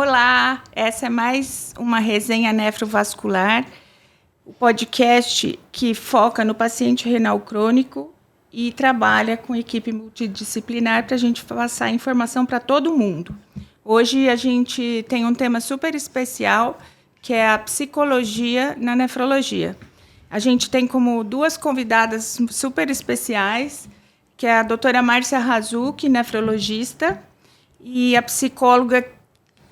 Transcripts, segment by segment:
Olá, essa é mais uma resenha nefrovascular, o podcast que foca no paciente renal crônico e trabalha com equipe multidisciplinar para a gente passar informação para todo mundo. Hoje a gente tem um tema super especial, que é a psicologia na nefrologia. A gente tem como duas convidadas super especiais, que é a doutora Márcia Razucchi, nefrologista, e a psicóloga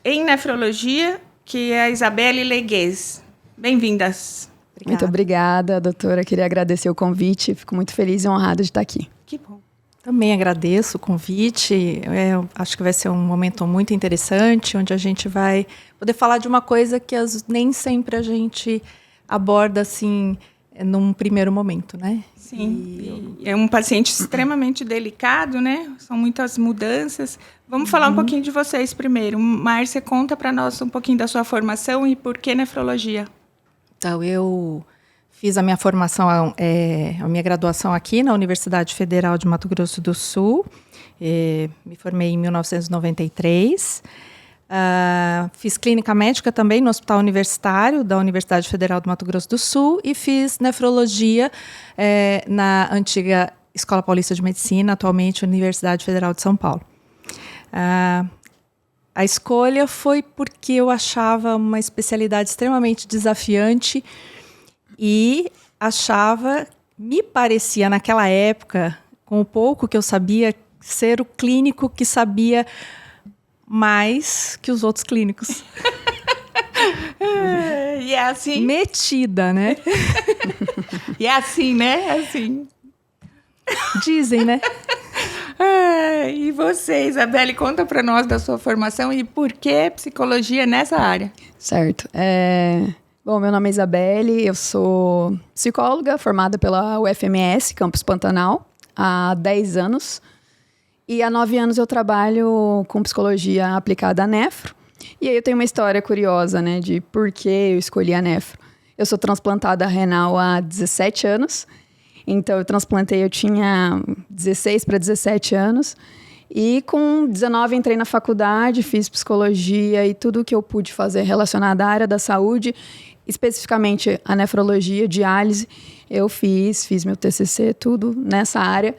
em nefrologia, que é a Isabelle Leguez. Bem-vindas. Muito obrigada, doutora. Queria agradecer o convite. Fico muito feliz e honrada de estar aqui. Que bom. Também agradeço o convite. Acho que vai ser um momento muito interessante, onde a gente vai poder falar de uma coisa que nem sempre a gente aborda assim num primeiro momento, né? Sim, é um paciente extremamente delicado, né? São muitas mudanças. Vamos falar um pouquinho de vocês primeiro. Márcia, conta para nós um pouquinho da sua formação e por que nefrologia. Então, eu fiz a minha formação, a minha graduação aqui na Universidade Federal de Mato Grosso do Sul. Me formei em 1993. Fiz clínica médica também no Hospital Universitário da Universidade Federal do Mato Grosso do Sul e fiz nefrologia na antiga Escola Paulista de Medicina, atualmente Universidade Federal de São Paulo. A escolha foi porque eu achava uma especialidade extremamente desafiante e me parecia naquela época, com o pouco que eu sabia, ser o clínico que sabia mais que os outros clínicos. E é assim? Metida, né? E é assim, né? É assim. Dizem, né? E você, Isabelle, conta para nós da sua formação e por que psicologia nessa área? Certo. Bom, meu nome é Isabelle, eu sou psicóloga formada pela UFMS, Campus Pantanal, há 10 anos. E há 9 anos eu trabalho com psicologia aplicada a nefro. E aí eu tenho uma história curiosa, né, de por que eu escolhi a nefro. Eu sou transplantada renal há 17 anos. Então, eu tinha 16 para 17 anos. E com 19 entrei na faculdade, fiz psicologia e tudo o que eu pude fazer relacionado à área da saúde, especificamente a nefrologia, diálise, eu fiz meu TCC, tudo nessa área.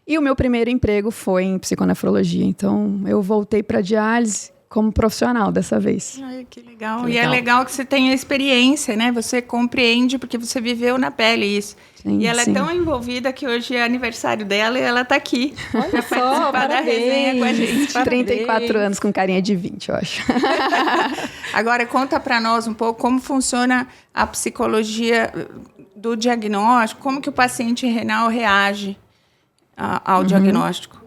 E o meu primeiro emprego foi em psiconefrologia. Então, eu voltei para diálise como profissional dessa vez. Ai, que legal. E é legal que você tenha experiência, né? Você compreende porque você viveu na pele isso. Sim, e ela sim. é tão envolvida que hoje é aniversário dela e ela está aqui para participar parabéns, da resenha com a gente. 34 anos com carinha de 20, eu acho. Agora, conta para nós um pouco como funciona a psicologia do diagnóstico, como que o paciente renal reage ao diagnóstico.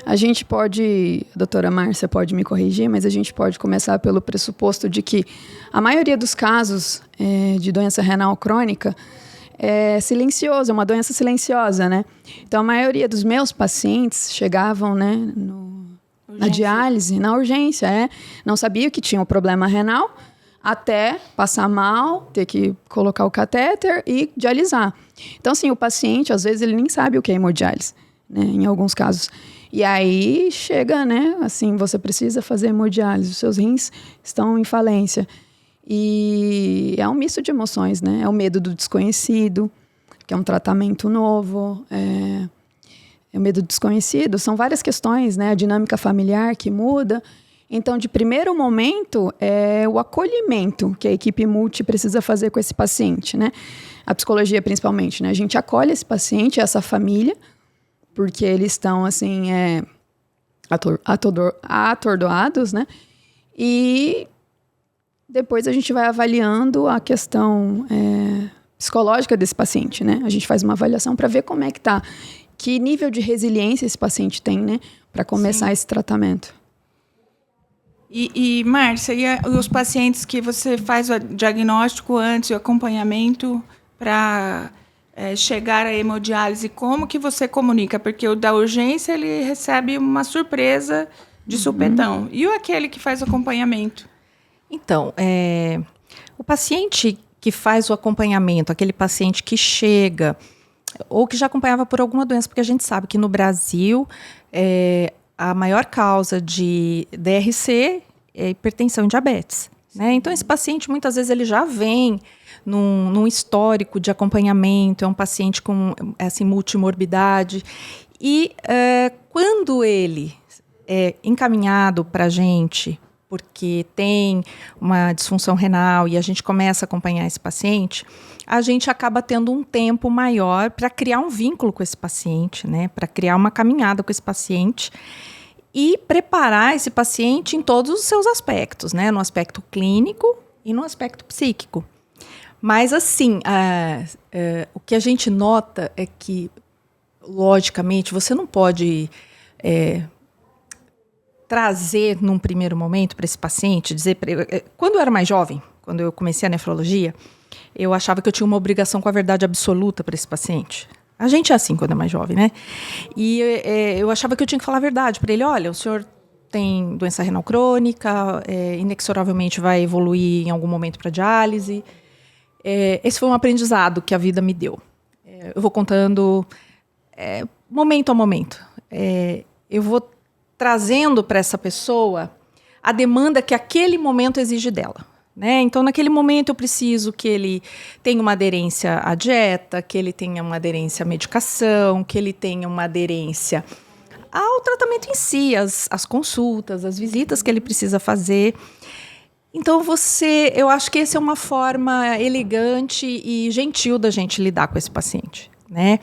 A gente pode, a doutora Márcia pode me corrigir, mas a gente pode começar pelo pressuposto de que a maioria dos casos de doença renal crônica é silenciosa, é uma doença silenciosa, né? Então, a maioria dos meus pacientes chegavam, né, na diálise, na urgência, não sabia que tinha um problema renal, até passar mal, ter que colocar o catéter e dialisar. Então, assim, o paciente, às vezes, ele nem sabe o que é hemodiálise, né, em alguns casos. E aí chega, né, assim, você precisa fazer hemodiálise, os seus rins estão em falência. E é um misto de emoções, né? É o medo do desconhecido, que é um tratamento novo, é o medo do desconhecido, são várias questões, né? A dinâmica familiar que muda. Então, de primeiro momento, é o acolhimento que a equipe multi precisa fazer com esse paciente, né? A psicologia, principalmente, né? A gente acolhe esse paciente, essa família, porque eles estão, assim, atordoados, né? E depois a gente vai avaliando a questão psicológica desse paciente, né? A gente faz uma avaliação para ver como é que tá, que nível de resiliência esse paciente tem, né? Para começar esse tratamento. E Márcia, os pacientes que você faz o diagnóstico antes, o acompanhamento para chegar à hemodiálise, como que você comunica? Porque o da urgência, ele recebe uma surpresa de supetão. E aquele que faz o acompanhamento? Então, o paciente que faz o acompanhamento, aquele paciente que chega, ou que já acompanhava por alguma doença, porque a gente sabe que no Brasil a maior causa de DRC hipertensão e diabetes. Né? Então, esse paciente, muitas vezes, ele já vem num histórico de acompanhamento, é um paciente com assim, multimorbidade. E quando ele é encaminhado para a gente, porque tem uma disfunção renal e a gente começa a acompanhar esse paciente, a gente acaba tendo um tempo maior para criar um vínculo com esse paciente, né? Para criar uma caminhada com esse paciente e preparar esse paciente em todos os seus aspectos, né? No aspecto clínico e no aspecto psíquico. Mas, assim, o que a gente nota é que, logicamente, você não pode trazer num primeiro momento para esse paciente, dizer para ele... Quando eu era mais jovem, quando eu comecei a nefrologia, eu achava que eu tinha uma obrigação com a verdade absoluta para esse paciente. A gente é assim quando é mais jovem, né? E eu achava que eu tinha que falar a verdade para ele. Olha, o senhor tem doença renal crônica, inexoravelmente vai evoluir em algum momento para diálise. Esse foi um aprendizado que a vida me deu. Eu vou contando momento a momento. Eu vou trazendo para essa pessoa a demanda que aquele momento exige dela. Né? Então, naquele momento, eu preciso que ele tenha uma aderência à dieta, que ele tenha uma aderência à medicação, que ele tenha uma aderência ao tratamento em si, as consultas, as visitas que ele precisa fazer. Então, eu acho que essa é uma forma elegante e gentil da gente lidar com esse paciente. Né?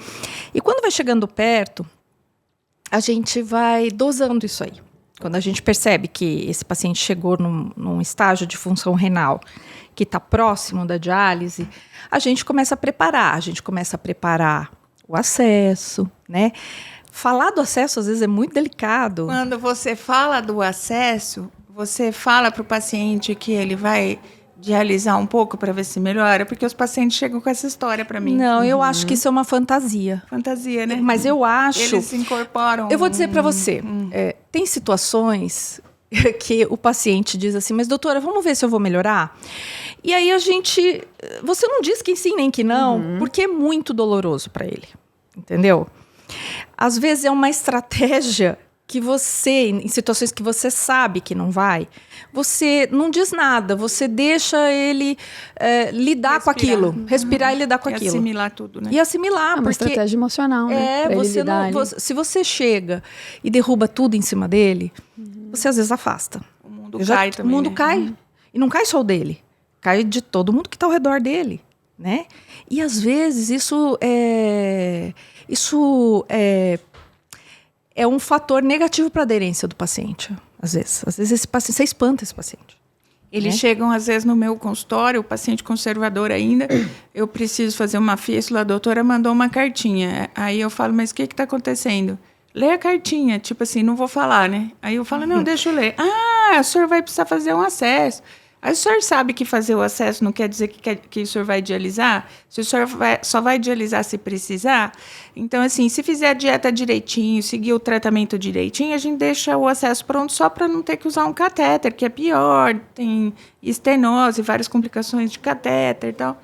E quando vai chegando perto, a gente vai dosando isso aí. Quando a gente percebe que esse paciente chegou num estágio de função renal que está próximo da diálise, a gente começa a preparar o acesso, né? Falar do acesso, às vezes, é muito delicado. Quando você fala do acesso, você fala para o paciente que ele vai dialisar um pouco para ver se melhora, porque os pacientes chegam com essa história para mim. Não, eu acho que isso é uma fantasia. Fantasia, né? Mas eu acho... Eles incorporam... Eu vou dizer para você, tem situações que o paciente diz assim, mas doutora, vamos ver se eu vou melhorar? E aí você não diz que sim nem que não, porque é muito doloroso para ele, entendeu? Às vezes é uma estratégia que você, em situações que você sabe que não vai, você não diz nada, você deixa ele lidar com aquilo, respirar e lidar com aquilo. E assimilar tudo, né? E assimilar, uma estratégia emocional, né? Se você chega e derruba tudo em cima dele, você às vezes afasta. O mundo cai também, o mundo cai. E não cai só o dele, cai de todo mundo que está ao redor dele, né? E às vezes isso é um fator negativo para a aderência do paciente. Às vezes esse paciente, você espanta esse paciente. Eles chegam, às vezes, no meu consultório, o paciente conservador ainda, eu preciso fazer uma fístula, a doutora mandou uma cartinha. Aí eu falo, mas o que está acontecendo? Lê a cartinha, tipo assim, não vou falar, né? Aí eu falo, não, deixa eu ler. O senhor vai precisar fazer um acesso. Aí o senhor sabe que fazer o acesso não quer dizer que o senhor vai dialisar? Se o senhor só vai dialisar se precisar? Então, assim, se fizer a dieta direitinho, seguir o tratamento direitinho, a gente deixa o acesso pronto só para não ter que usar um catéter, que é pior, tem estenose, várias complicações de catéter e tal.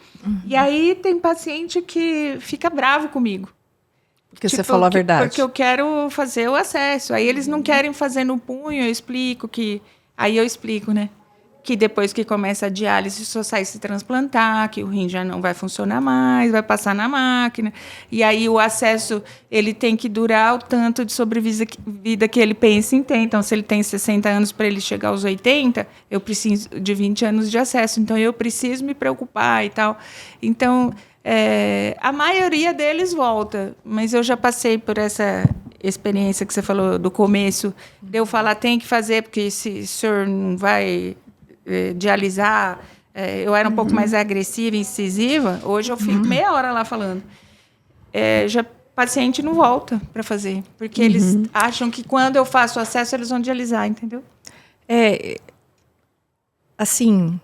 E aí tem paciente que fica bravo comigo. Porque você falou a verdade. Porque eu quero fazer o acesso. Aí eles não querem fazer no punho, eu explico que... Aí eu explico, né? Que depois que começa a diálise, só sai se transplantar, que o rim já não vai funcionar mais, vai passar na máquina. E aí o acesso, ele tem que durar o tanto de sobrevida que ele pensa em ter. Então, se ele tem 60 anos para ele chegar aos 80, eu preciso de 20 anos de acesso. Então, eu preciso me preocupar e tal. Então, a maioria deles volta. Mas eu já passei por essa experiência que você falou do começo, de eu falar, tem que fazer, porque se o senhor não vai... dialisar, eu era um pouco mais agressiva e incisiva, hoje eu fico meia hora lá falando. Já paciente não volta para fazer, porque eles acham que quando eu faço acesso, eles vão dialisar, entendeu? Assim,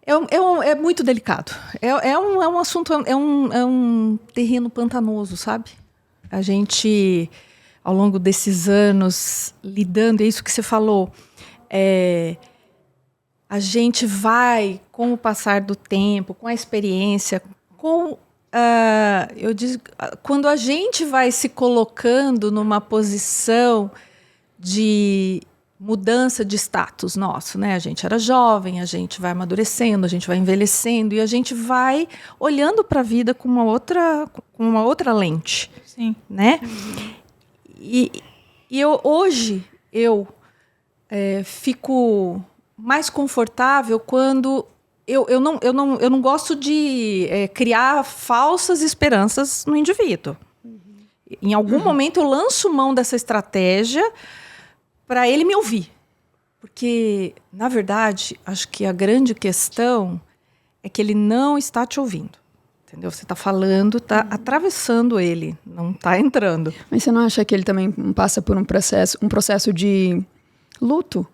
é muito delicado. É um assunto, é um terreno pantanoso, sabe? A gente, ao longo desses anos, lidando, é isso que você falou, a gente vai, com o passar do tempo, com a experiência, quando a gente vai se colocando numa posição de mudança de status nosso, né? A gente era jovem, a gente vai amadurecendo, a gente vai envelhecendo e a gente vai olhando para a vida com uma outra lente. Sim. Né? E hoje eu fico mais confortável quando eu não gosto de criar falsas esperanças no indivíduo. Em algum momento eu lanço mão dessa estratégia para ele me ouvir. Porque, na verdade, acho que a grande questão é que ele não está te ouvindo. Entendeu? Você está falando, está atravessando ele, não está entrando. Mas você não acha que ele também passa por um processo de luto?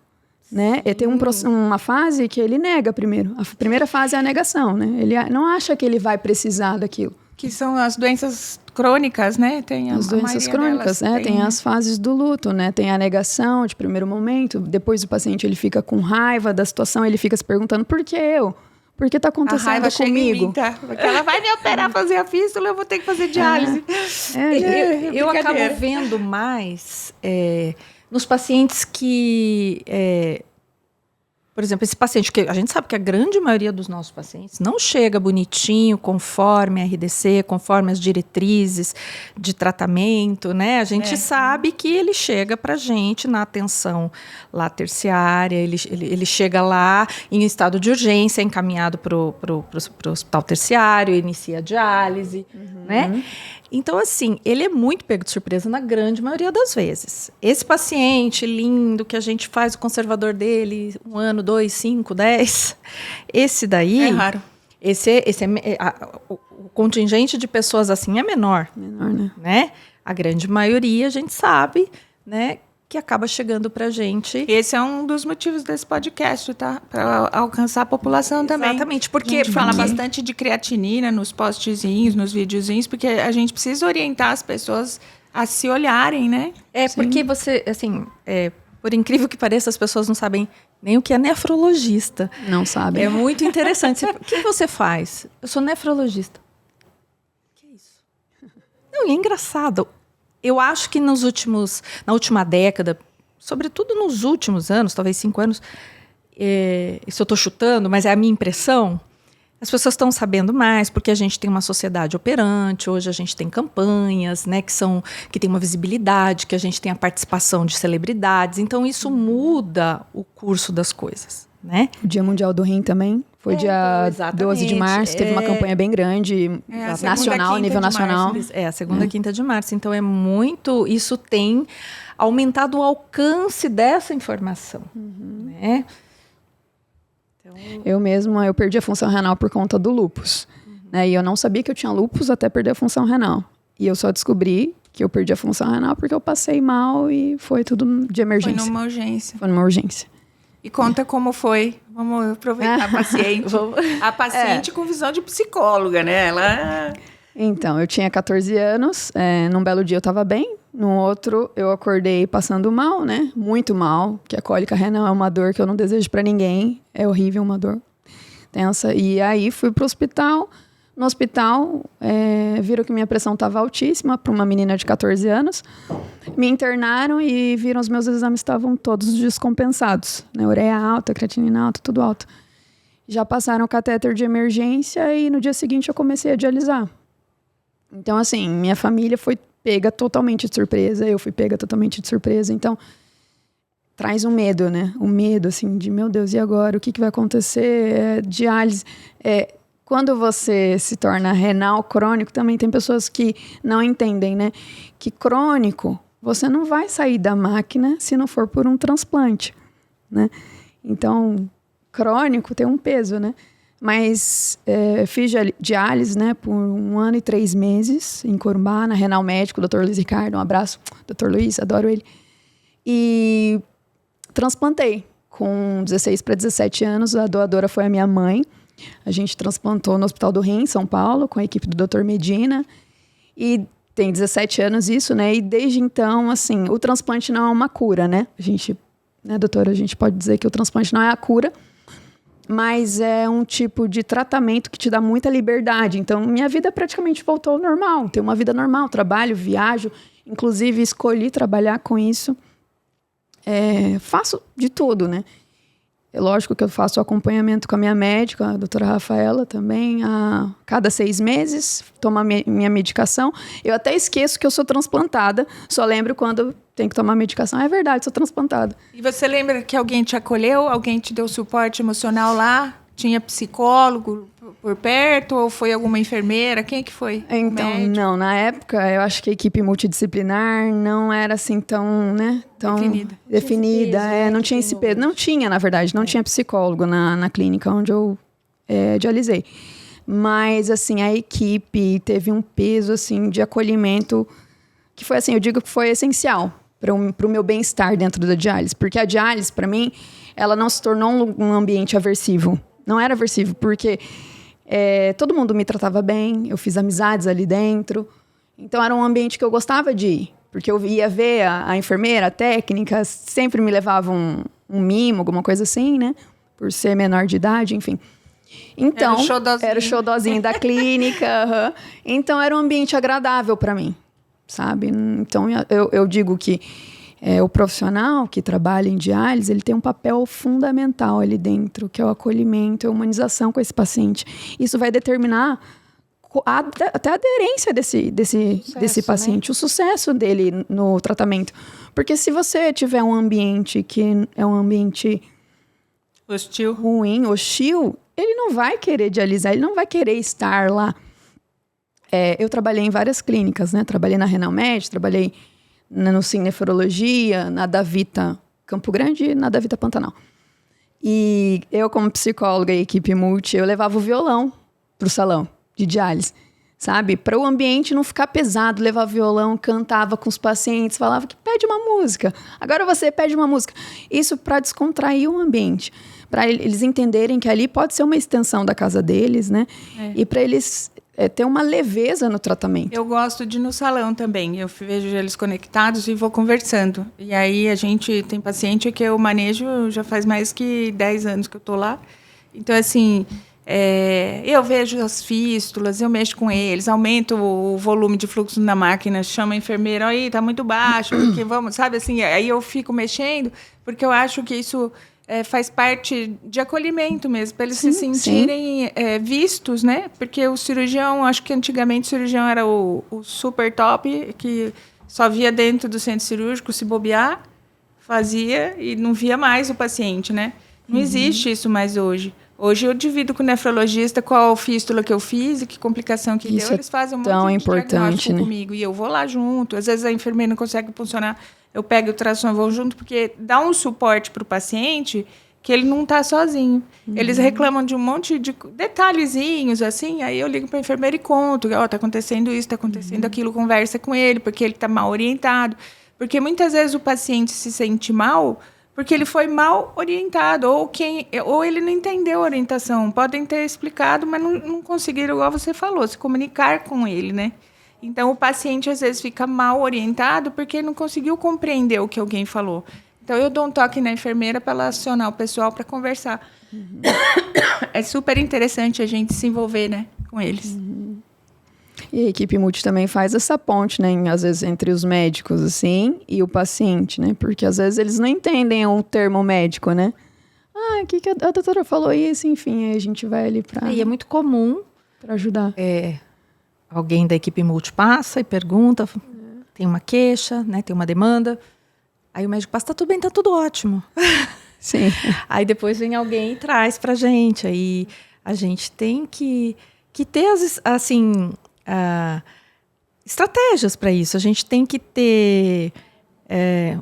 Né? E tem uma fase que ele nega primeiro. A primeira fase é a negação. Né? Ele não acha que ele vai precisar daquilo. Que são as doenças crônicas, né? As doenças crônicas, tem as fases do luto, né? Tem a negação de primeiro momento, depois o paciente ele fica com raiva da situação, ele fica se perguntando, por que eu? Por que está acontecendo a raiva comigo? Chega em mim, tá? Porque ela vai me operar, fazer a fístula, eu vou ter que fazer diálise. Eu acabo vendo mais nos pacientes que... por exemplo, esse paciente, que a gente sabe que a grande maioria dos nossos pacientes não chega bonitinho, conforme a RDC, conforme as diretrizes de tratamento, né? A gente sabe que ele chega para a gente na atenção lá terciária, ele chega lá em estado de urgência, encaminhado para o hospital terciário, inicia a diálise, né? Então, assim, ele é muito pego de surpresa na grande maioria das vezes. Esse paciente lindo, que a gente faz o conservador dele 1 ano, 2, 5, 10, esse daí... É raro. O contingente de pessoas assim é menor. Menor, né? A grande maioria, a gente sabe, né, que acaba chegando pra gente. Esse é um dos motivos desse podcast, tá? Para alcançar a população também. Exatamente, porque... A gente fala bastante de creatinina nos postzinhos, nos videozinhos, porque a gente precisa orientar as pessoas a se olharem, né? Porque você, assim, por incrível que pareça, as pessoas não sabem nem o que é nefrologista. Não sabem. É muito interessante. O que você faz? Eu sou nefrologista. O que é isso? Não, e é engraçado. Eu acho que na última década, sobretudo nos últimos anos, talvez 5 anos, isso eu estou chutando, mas é a minha impressão, as pessoas estão sabendo mais, porque a gente tem uma sociedade operante, hoje a gente tem campanhas, né, que tem uma visibilidade, que a gente tem a participação de celebridades, então isso muda o curso das coisas. Né? O Dia Mundial do Rim também, foi dia 12 de março, teve uma campanha bem grande, nacional, nível nacional. A segunda quinta de março, então é muito, isso tem aumentado o alcance dessa informação, né? Então... Eu perdi a função renal por conta do lúpus, né? E eu não sabia que eu tinha lúpus até perder a função renal, e eu só descobri que eu perdi a função renal porque eu passei mal e foi tudo de emergência. Foi numa urgência. E conta como foi. Vamos aproveitar a paciente. A paciente com visão de psicóloga, né? Então, eu tinha 14 anos. Num belo dia eu estava bem. No outro, eu acordei passando mal, né? Muito mal. Que a cólica renal é uma dor que eu não desejo para ninguém. É horrível, uma dor tensa. E aí, fui pro hospital. No hospital, viram que minha pressão estava altíssima para uma menina de 14 anos. Me internaram e viram os meus exames estavam todos descompensados. Né? Ureia alta, creatinina alta, tudo alto. Já passaram o catéter de emergência e no dia seguinte eu comecei a dialisar. Então, assim, minha família foi pega totalmente de surpresa. Eu fui pega totalmente de surpresa. Então, traz um medo, né? Um medo, assim, de, meu Deus, e agora? O que vai acontecer? Diálise... Quando você se torna renal crônico, também tem pessoas que não entendem, né? Que crônico, você não vai sair da máquina se não for por um transplante, né? Então, crônico tem um peso, né? Mas fiz diálise, né? Por 1 ano e 3 meses em Corumbá, na Renal Médico, Dr. Luiz Ricardo, um abraço, Dr. Luiz, adoro ele. E transplantei. Com 16 para 17 anos, a doadora foi a minha mãe. A gente transplantou no Hospital do Rim, em São Paulo, com a equipe do Dr. Medina. E tem 17 anos isso, né? E desde então, assim, o transplante não é uma cura, né? A gente, né, doutora, a gente pode dizer que o transplante não é a cura, mas é um tipo de tratamento que te dá muita liberdade. Então, minha vida praticamente voltou ao normal. Tenho uma vida normal, trabalho, viajo. Inclusive, escolhi trabalhar com isso. faço de tudo, né? É lógico que eu faço acompanhamento com a minha médica, a doutora Rafaela também, a cada 6 meses, tomo a minha medicação. Eu até esqueço que eu sou transplantada, só lembro quando tenho que tomar medicação. É verdade, sou transplantada. E você lembra que alguém te acolheu? Alguém te deu suporte emocional lá? Tinha psicólogo por perto? Ou foi alguma enfermeira? Quem que foi? Então, não, na época, eu acho que a equipe multidisciplinar não era assim tão, né? Tão definida. Não tinha esse peso. Não tinha, na verdade, não tinha psicólogo na clínica onde eu dialisei. Mas, assim, a equipe teve um peso, assim, de acolhimento que foi, assim, eu digo que foi essencial para o meu bem-estar dentro da diálise. Porque a diálise, para mim, ela não se tornou um ambiente aversivo. Não era aversivo, porque todo mundo me tratava bem, eu fiz amizades ali dentro. Então, era um ambiente que eu gostava de ir. Porque eu ia ver a enfermeira, a técnica, sempre me levavam um mimo, alguma coisa assim, né? Por ser menor de idade, enfim. Então, era o showzinho da clínica. Então, era um ambiente agradável para mim, sabe? Então, eu digo que o profissional que trabalha em diálise, ele tem um papel fundamental ali dentro, que é o acolhimento, a humanização com esse paciente. Isso vai determinar até a aderência desse paciente, né? O sucesso dele no tratamento. Porque se você tiver um ambiente que é um ambiente ruim, hostil, ele não vai querer dialisar, ele não vai querer estar lá. Eu trabalhei em várias clínicas, né? Trabalhei na Renalmed, trabalhei no Sim Nefrologia, na Davita Campo Grande e na Davita Pantanal. E eu, como psicóloga e equipe multi, eu levava o violão pro salão de diálise, sabe? Para o ambiente não ficar pesado, levava violão, cantava com os pacientes, falava que pede uma música. Agora você pede uma música. Isso para descontrair o ambiente, para eles entenderem que ali pode ser uma extensão da casa deles, né? E para eles ter uma leveza no tratamento. Eu gosto de ir no salão também. Eu vejo eles conectados e vou conversando. E aí a gente tem paciente que eu manejo já faz mais que 10 anos que eu tô lá. Então, assim, eu vejo as fístulas, eu mexo com eles, aumento o volume de fluxo na máquina, chamo a enfermeira, aí tá muito baixo, porque vamos, sabe assim, aí eu fico mexendo, porque eu acho que isso faz parte de acolhimento mesmo, para eles se sentirem vistos, né? Porque o cirurgião, acho que antigamente o cirurgião era o super top, que só via dentro do centro cirúrgico, se bobear, fazia e não via mais o paciente, né? Não existe isso mais hoje. Hoje eu divido com o nefrologista qual fístula que eu fiz e que complicação que deu. Eles fazem um monte de diagnóstico comigo. E eu vou lá junto. Às vezes a enfermeira não consegue funcionar. Eu pego o ultrassom e vou junto, porque dá um suporte para o paciente que ele não está sozinho. Eles reclamam de um monte de detalhezinhos, assim. Aí eu ligo para a enfermeira e conto. Está acontecendo isso, está acontecendo aquilo. Conversa com ele, porque ele está mal orientado. Porque muitas vezes o paciente se sente mal porque ele foi mal orientado, ou ele não entendeu a orientação. Podem ter explicado, mas não conseguiram, igual você falou, se comunicar com ele, né? Então, o paciente, às vezes, fica mal orientado porque não conseguiu compreender o que alguém falou. Então, eu dou um toque na enfermeira para ela acionar o pessoal para conversar. É super interessante a gente se envolver, né, com eles. E a equipe multi também faz essa ponte, né, às vezes entre os médicos, assim, e o paciente, né? Porque às vezes eles não entendem o termo médico, né? O que a doutora falou isso, enfim, aí a gente vai ali para... E é muito comum para ajudar. Alguém da equipe multi passa e pergunta, tem uma queixa, né? Tem uma demanda. Aí o médico passa, tá tudo bem, tá tudo ótimo. Sim. Aí depois vem alguém e traz pra gente. Aí a gente tem que ter, assim... estratégias para isso. A gente tem que ter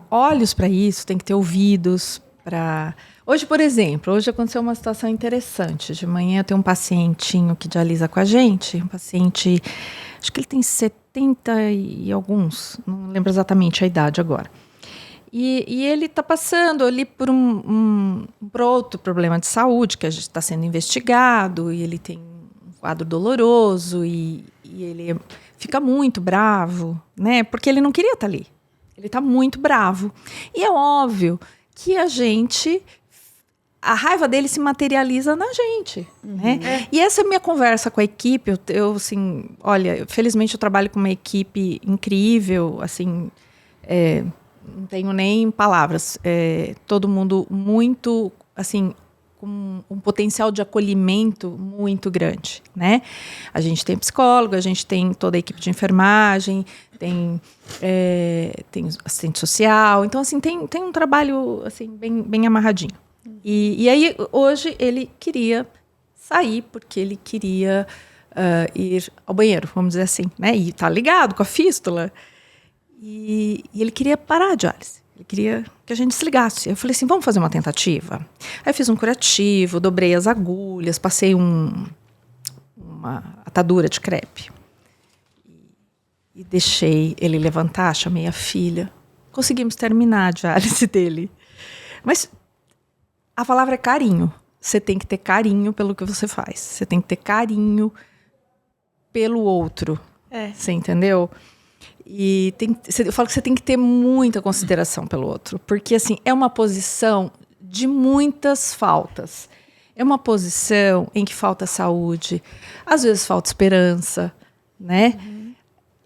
olhos para isso, tem que ter ouvidos para... Hoje, por exemplo, aconteceu uma situação interessante. De manhã eu tenho um pacientinho que dialisa com a gente, um paciente, acho que ele tem 70 e alguns, não lembro exatamente a idade agora. E ele está passando ali por por outro problema de saúde, que a gente está sendo investigado, e ele tem um quadro doloroso, e ele fica muito bravo, né? Porque ele não queria estar ali. Ele está muito bravo. E é óbvio que a raiva dele se materializa na gente, né? E essa é a minha conversa com a equipe. Eu assim, olha, felizmente eu trabalho com uma equipe incrível, assim, não tenho nem palavras. Todo mundo muito, assim, com um potencial de acolhimento muito grande, né? A gente tem psicólogo, a gente tem toda a equipe de enfermagem, tem assistente social. Então, assim, tem um trabalho assim, bem amarradinho. E aí, hoje, ele queria sair, porque ele queria ir ao banheiro, vamos dizer assim, né? E tá ligado com a fístula. E ele queria parar a diálise. Ele queria que a gente desligasse. Eu falei assim, vamos fazer uma tentativa? Aí eu fiz um curativo, dobrei as agulhas, passei uma atadura de crepe. E deixei ele levantar, chamei a filha. Conseguimos terminar a diálise dele. Mas a palavra é carinho. Você tem que ter carinho pelo que você faz. Você tem que ter carinho pelo outro. Você entendeu? E eu falo que você tem que ter muita consideração pelo outro. Porque, assim, é uma posição de muitas faltas. É uma posição em que falta saúde. Às vezes falta esperança, né?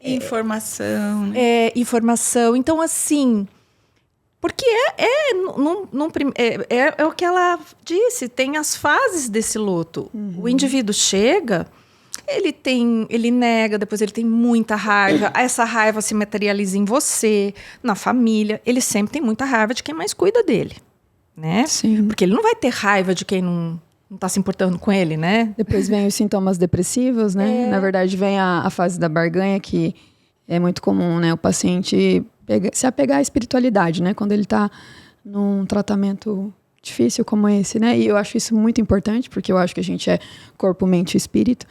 Informação. Né? Informação. Então, assim... Porque é o que ela disse. Tem as fases desse luto. O indivíduo chega... Ele nega, depois ele tem muita raiva. Essa raiva se materializa em você, na família. Ele sempre tem muita raiva de quem mais cuida dele, né? Sim. Porque ele não vai ter raiva de quem não está se importando com ele, né? Depois vem os sintomas depressivos, né? Na verdade, vem a fase da barganha, que é muito comum, né? O paciente se apegar à espiritualidade, né? Quando ele está num tratamento difícil como esse, né? E eu acho isso muito importante, porque eu acho que a gente é corpo, mente e espírito.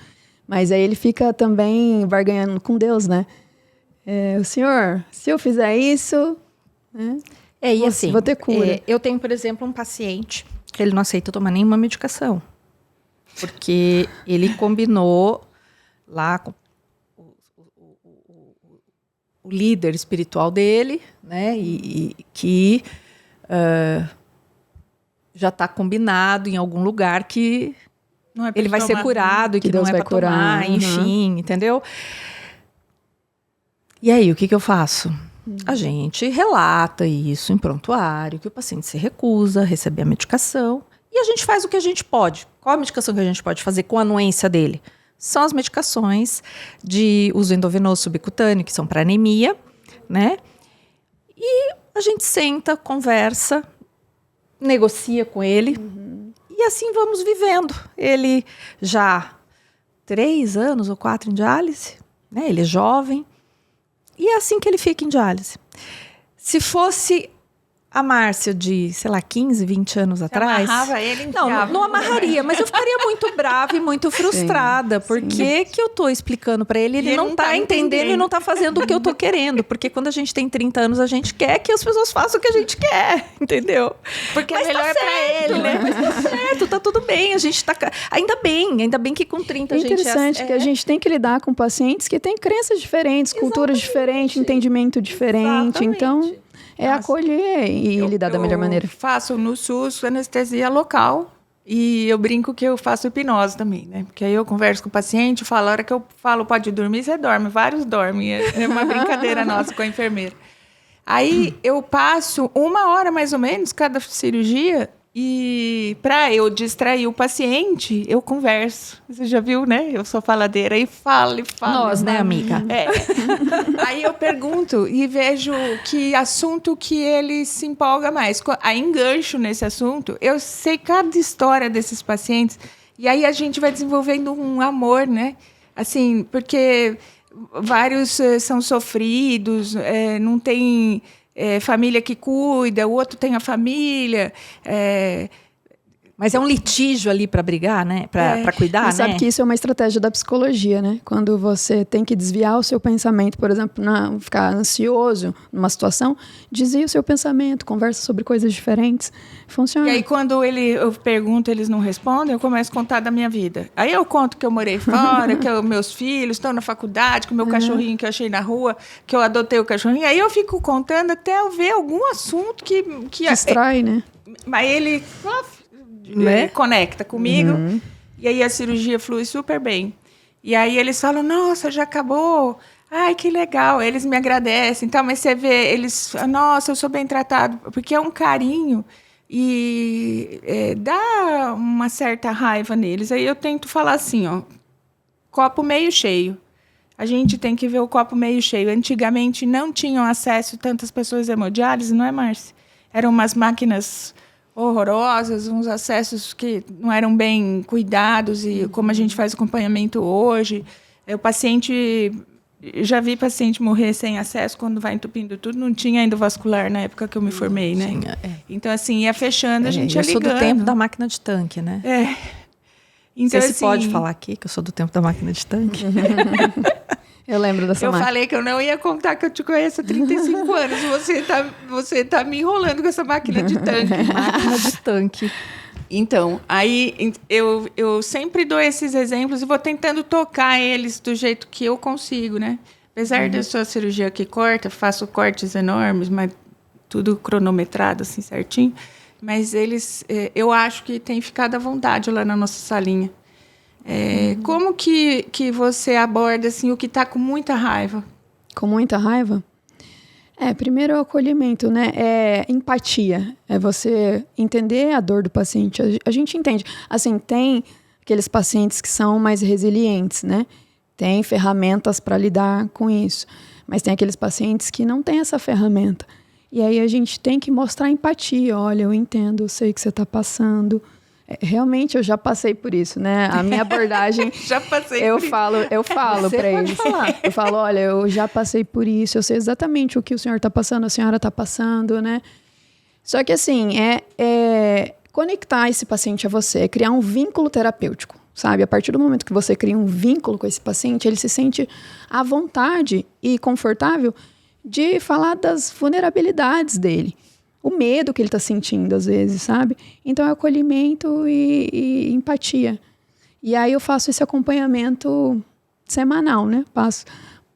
Mas aí ele fica também barganhando com Deus, né? O senhor, se eu fizer isso... Né? E assim, vou ter cura. Eu tenho, por exemplo, um paciente que ele não aceita tomar nenhuma medicação. Porque ele combinou lá com o líder espiritual dele, né? E que já está combinado em algum lugar que... Não é ele vai ser curado e que não é para tomar, enfim, entendeu? E aí, o que eu faço? A gente relata isso em prontuário, que o paciente se recusa a receber a medicação e a gente faz o que a gente pode. Qual a medicação que a gente pode fazer com a anuência dele? São as medicações de uso endovenoso subcutâneo, que são para anemia, né? E a gente senta, conversa, negocia com ele. E assim vamos vivendo. Ele já 3 anos ou 4 em diálise, né? Ele é jovem. E é assim que ele fica em diálise. Se fosse a Márcia de, sei lá, 15, 20 anos atrás... amarrava ele? Não amarraria, mas eu ficaria muito brava e muito frustrada. Por que eu tô explicando para ele? Ele não tá entendendo e não tá fazendo o que eu tô querendo. Porque quando a gente tem 30 anos, a gente quer que as pessoas façam o que a gente quer, entendeu? Porque mas melhor é pra ele, né? Mas tá certo, tá tudo bem. A gente tá... Ainda bem que com 30 a gente... É interessante que a gente tem que lidar com pacientes que têm crenças diferentes, culturas diferentes, entendimento diferente. Exatamente. Então... acolher e lidar da melhor maneira. Eu faço no SUS anestesia local e eu brinco que eu faço hipnose também, né? Porque aí eu converso com o paciente, falo, a hora que eu falo pode dormir, você dorme. Vários dormem. É uma brincadeira nossa com a enfermeira. Aí eu passo 1 hora mais ou menos cada cirurgia e para eu distrair o paciente, eu converso. Você já viu, né? Eu sou faladeira e falo. Nós, né, amiga? Aí eu pergunto e vejo que assunto que ele se empolga mais. Aí engancho nesse assunto. Eu sei cada história desses pacientes e aí a gente vai desenvolvendo um amor, né? Assim, porque vários são sofridos, não tem... família que cuida, o outro tem a família. Mas é um litígio ali para brigar, né? Para cuidar, mas né? sabe que isso é uma estratégia da psicologia, né? Quando você tem que desviar o seu pensamento, por exemplo, ficar ansioso numa situação, desvia o seu pensamento, conversa sobre coisas diferentes, funciona. E aí quando eu pergunto, eles não respondem, eu começo a contar da minha vida. Aí eu conto que eu morei fora, que meus filhos estão na faculdade, que o meu cachorrinho que eu achei na rua, que eu adotei o cachorrinho. Aí eu fico contando até eu ver algum assunto que distrai, né? Mas ele... né? Conecta comigo e aí a cirurgia flui super bem. E aí eles falam, nossa, já acabou? Ai, que legal, eles me agradecem. Então, mas você vê, eles... Nossa, eu sou bem tratado. Porque é um carinho e dá uma certa raiva neles. Aí eu tento falar assim, ó, copo meio cheio. A gente tem que ver o copo meio cheio. Antigamente não tinham acesso tantas pessoas à hemodiálise, não é, Márcia? Eram umas máquinas horrorosas, uns acessos que não eram bem cuidados, e como a gente faz acompanhamento hoje. O paciente... Já vi paciente morrer sem acesso quando vai entupindo tudo. Não tinha endovascular na época que eu me formei, né? Tinha, Então, assim, ia fechando, a gente ia eu sou ligando. do tempo da máquina de tanque, né? Então, Não sei se assim, pode falar aqui que eu sou do tempo da máquina de tanque. Eu lembro dessa máquina. Eu falei que eu não ia contar que eu te conheço há 35 anos. Você tá me enrolando com essa máquina de tanque. Máquina de tanque. Então, aí eu sempre dou esses exemplos e vou tentando tocar eles do jeito que eu consigo, né? Apesar da sua cirurgia que corta, faço cortes enormes, mas tudo cronometrado, assim, certinho. Mas eles, eu acho que tem ficado à vontade lá na nossa salinha. Como que você aborda, assim, o que está com muita raiva? Com muita raiva? Primeiro é o acolhimento, né? É empatia. É você entender a dor do paciente. A gente entende. Assim, tem aqueles pacientes que são mais resilientes, né? Tem ferramentas para lidar com isso. Mas tem aqueles pacientes que não têm essa ferramenta. E aí a gente tem que mostrar empatia. Olha, eu entendo, eu sei o que você está passando. Realmente eu já passei por isso, né? A minha abordagem, Já passei eu por falo para eles. Eu falo, olha, eu já passei por isso, eu sei exatamente o que o senhor está passando, a senhora está passando, né? Só que assim, conectar esse paciente a você, criar um vínculo terapêutico, sabe? A partir do momento que você cria um vínculo com esse paciente, ele se sente à vontade e confortável de falar das vulnerabilidades dele. O medo que ele está sentindo, às vezes, sabe? Então, é acolhimento e empatia. E aí eu faço esse acompanhamento semanal, né?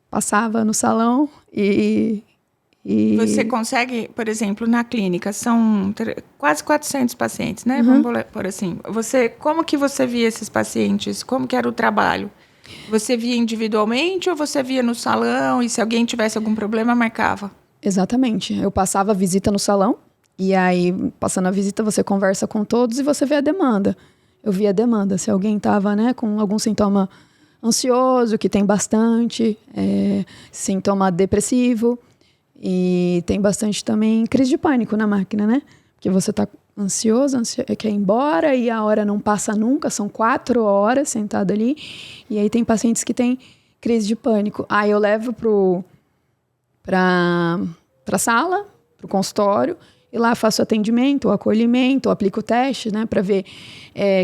Passava no salão e... Você consegue, por exemplo, na clínica, são quase 400 pacientes, né? Vamos por assim. Como que você via esses pacientes? Como que era o trabalho? Você via individualmente ou você via no salão e se alguém tivesse algum problema, marcava? Exatamente. Eu passava a visita no salão e aí, passando a visita, você conversa com todos e você vê a demanda. Eu via a demanda. Se alguém estava, né, com algum sintoma ansioso, que tem bastante, sintoma depressivo, e tem bastante também crise de pânico na máquina, né? Porque você está ansioso, quer ir embora e a hora não passa nunca, são 4 horas sentado ali. E aí tem pacientes que têm crise de pânico. Aí eu levo para a sala, para o consultório, e lá faço atendimento, acolhimento, aplico o teste, né, para ver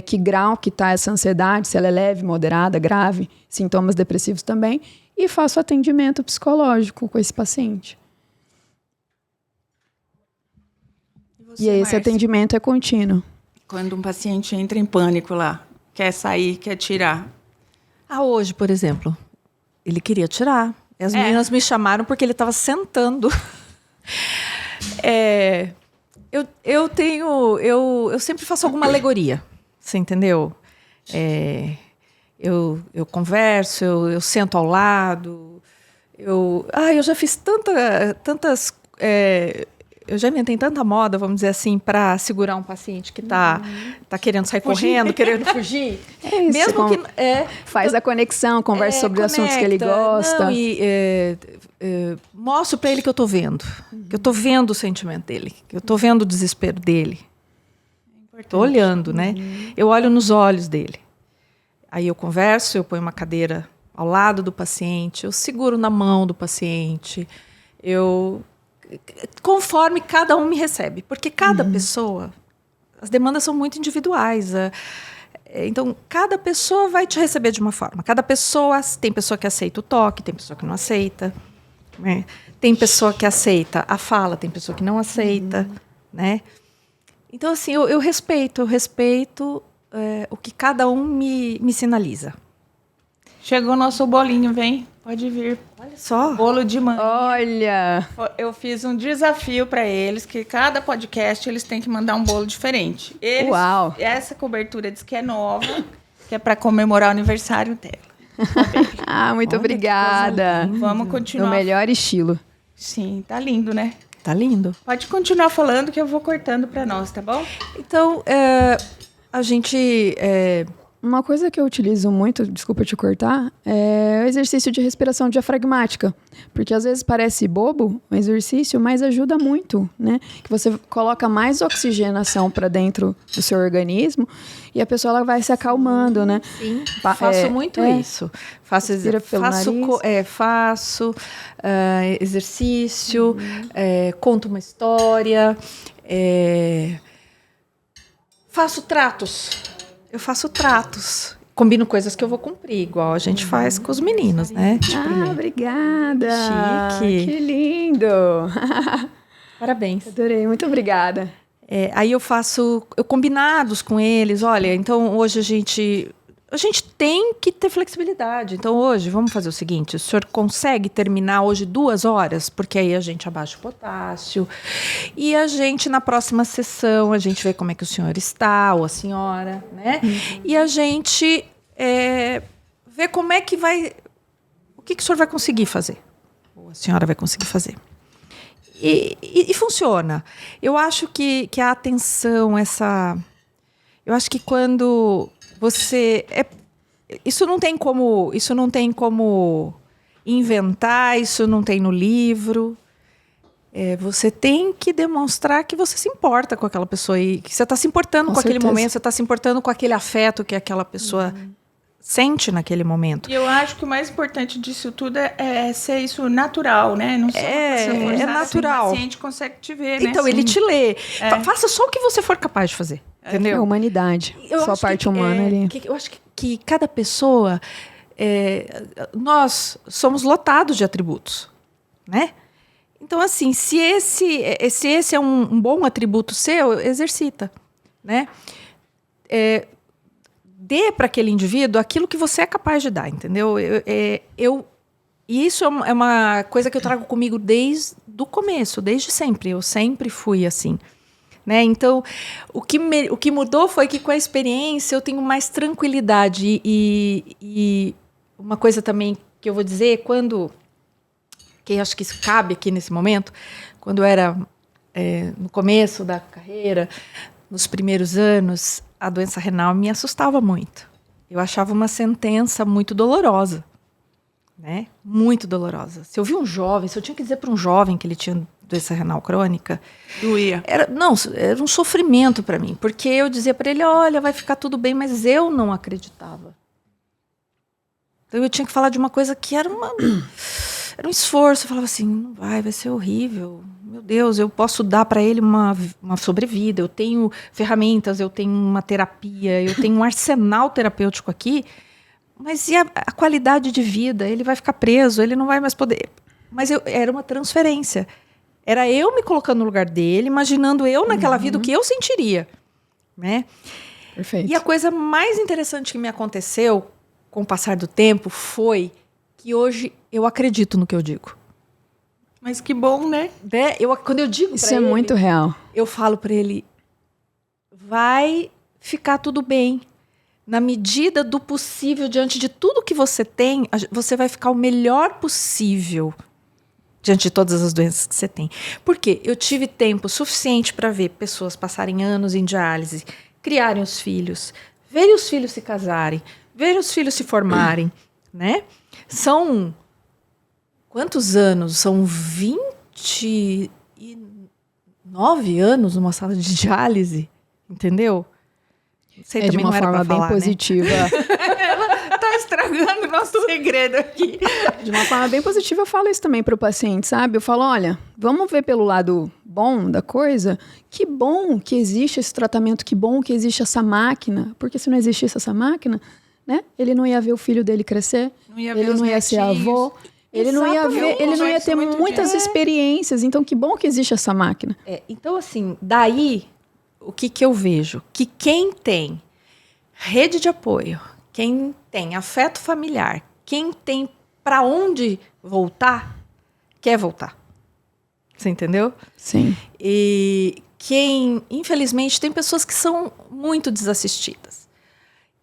que grau que está essa ansiedade, se ela é leve, moderada, grave, sintomas depressivos também, e faço atendimento psicológico com esse paciente. E aí, esse atendimento é contínuo. Quando um paciente entra em pânico lá, quer sair, quer tirar. Hoje, por exemplo, ele queria tirar. As meninas me chamaram porque ele estava sentando. Eu sempre faço alguma alegoria, você entendeu? Eu converso, eu sento ao lado. Eu já fiz tantas... eu já inventei tanta moda, vamos dizer assim, para segurar um paciente que tá querendo sair correndo, querendo fugir. É isso. Mesmo que faz a conexão, conversa sobre os assuntos que ele gosta. Mostro para ele que eu tô vendo. Que eu tô vendo o sentimento dele. Que eu tô vendo o desespero dele. Tô olhando, né? Eu olho nos olhos dele. Aí eu converso, eu ponho uma cadeira ao lado do paciente, eu seguro na mão do paciente, conforme cada um me recebe. Porque cada pessoa, as demandas são muito individuais. Então, cada pessoa vai te receber de uma forma. Tem pessoa que aceita o toque, tem pessoa que não aceita. Né? Tem pessoa que aceita a fala, tem pessoa que não aceita. Né? Então, assim, eu respeito o que cada um me sinaliza. Chegou o nosso bolinho, vem. Pode vir. Olha só. Bolo de manhã. Olha! Eu fiz um desafio para eles, que cada podcast eles têm que mandar um bolo diferente. Uau! Essa cobertura diz que é nova, que é para comemorar o aniversário dela. Muito obrigada. Vamos continuar. No melhor estilo. Sim, tá lindo, né? Tá lindo. Pode continuar falando que eu vou cortando para nós, tá bom? Então, a gente... Uma coisa que eu utilizo muito, desculpa te cortar, é o exercício de respiração diafragmática. Porque às vezes parece bobo o exercício, mas ajuda muito, né? Que você coloca mais oxigenação para dentro do seu organismo e a pessoa ela vai se acalmando, né? Sim, faço muito isso. Faço exercício, conto uma história, faço tratos. Eu faço tratos. Combino coisas que eu vou cumprir, igual a gente faz com os meninos, né? Obrigada! Chique. Que lindo! Parabéns. Adorei, muito obrigada. Aí eu faço combinados com eles. Olha, então hoje a gente tem que ter flexibilidade. Então hoje, vamos fazer o seguinte, o senhor consegue terminar hoje 2 horas? Porque aí a gente abaixa o potássio. E a gente, na próxima sessão, a gente vê como é que o senhor está, ou a senhora, né? E a gente vê como é que vai... O que o senhor vai conseguir fazer? Ou a senhora vai conseguir fazer. E funciona. Eu acho que a atenção, eu acho que quando... Isso não tem como inventar, isso não tem no livro. Você tem que demonstrar que você se importa com aquela pessoa e que você está se importando com aquele momento, você está se importando com aquele afeto que aquela pessoa sente naquele momento. E eu acho que o mais importante disso tudo é ser isso natural, né? Não ser uma coisa natural. O paciente consegue te ver, né? Então, ele te lê. Faça só o que você for capaz de fazer. Entendeu? É humanidade. Só a parte humana ali. Eu acho que cada pessoa... nós somos lotados de atributos, né? Então, assim, se esse é um bom atributo seu, exercita, né? Dê para aquele indivíduo aquilo que você é capaz de dar, entendeu? E isso é uma coisa que eu trago comigo desde o começo, desde sempre. Eu sempre fui assim. Né? Então, o que mudou foi que com a experiência eu tenho mais tranquilidade e uma coisa também que eu vou dizer, que acho que isso cabe aqui nesse momento, quando eu era no começo da carreira, nos primeiros anos, a doença renal me assustava muito. Eu achava uma sentença muito dolorosa, né? Muito dolorosa. Se eu tinha que dizer para um jovem que ele tinha doença renal crônica, doía. Era um sofrimento para mim, porque eu dizia para ele, olha, vai ficar tudo bem, mas eu não acreditava. Então eu tinha que falar de uma coisa que era um esforço. Eu falava assim, não vai ser horrível. Meu Deus, eu posso dar para ele uma sobrevida, eu tenho ferramentas, eu tenho uma terapia, eu tenho um arsenal terapêutico aqui, mas e a qualidade de vida? Ele vai ficar preso, ele não vai mais poder. Mas era uma transferência. Era eu me colocando no lugar dele, imaginando eu naquela vida o que eu sentiria, né? Perfeito. E a coisa mais interessante que me aconteceu com o passar do tempo foi que hoje eu acredito no que eu digo. Mas que bom, né? Quando eu digo isso é muito real. Eu falo para ele, vai ficar tudo bem. Na medida do possível, diante de tudo que você tem, você vai ficar o melhor possível diante de todas as doenças que você tem. Por quê? Eu tive tempo suficiente para ver pessoas passarem anos em diálise, criarem os filhos, verem os filhos se casarem, verem os filhos se formarem, né? São quantos anos? São 29 anos numa sala de diálise, entendeu? Não sei, de uma forma bem positiva. Ela tá estragando o nosso segredo aqui. De uma forma bem positiva, eu falo isso também para o paciente, sabe? Eu falo, olha, vamos ver pelo lado bom da coisa. Que bom que existe esse tratamento, que bom que existe essa máquina. Porque se não existisse essa máquina, né? Ele não ia ver o filho dele crescer, ele não ia ser avô, ele não ia ter muitas experiências. Então, que bom que existe essa máquina. Então, assim, daí... O que eu vejo? Que quem tem rede de apoio, quem tem afeto familiar, quem tem para onde voltar, quer voltar. Você entendeu? Sim. E infelizmente, tem pessoas que são muito desassistidas.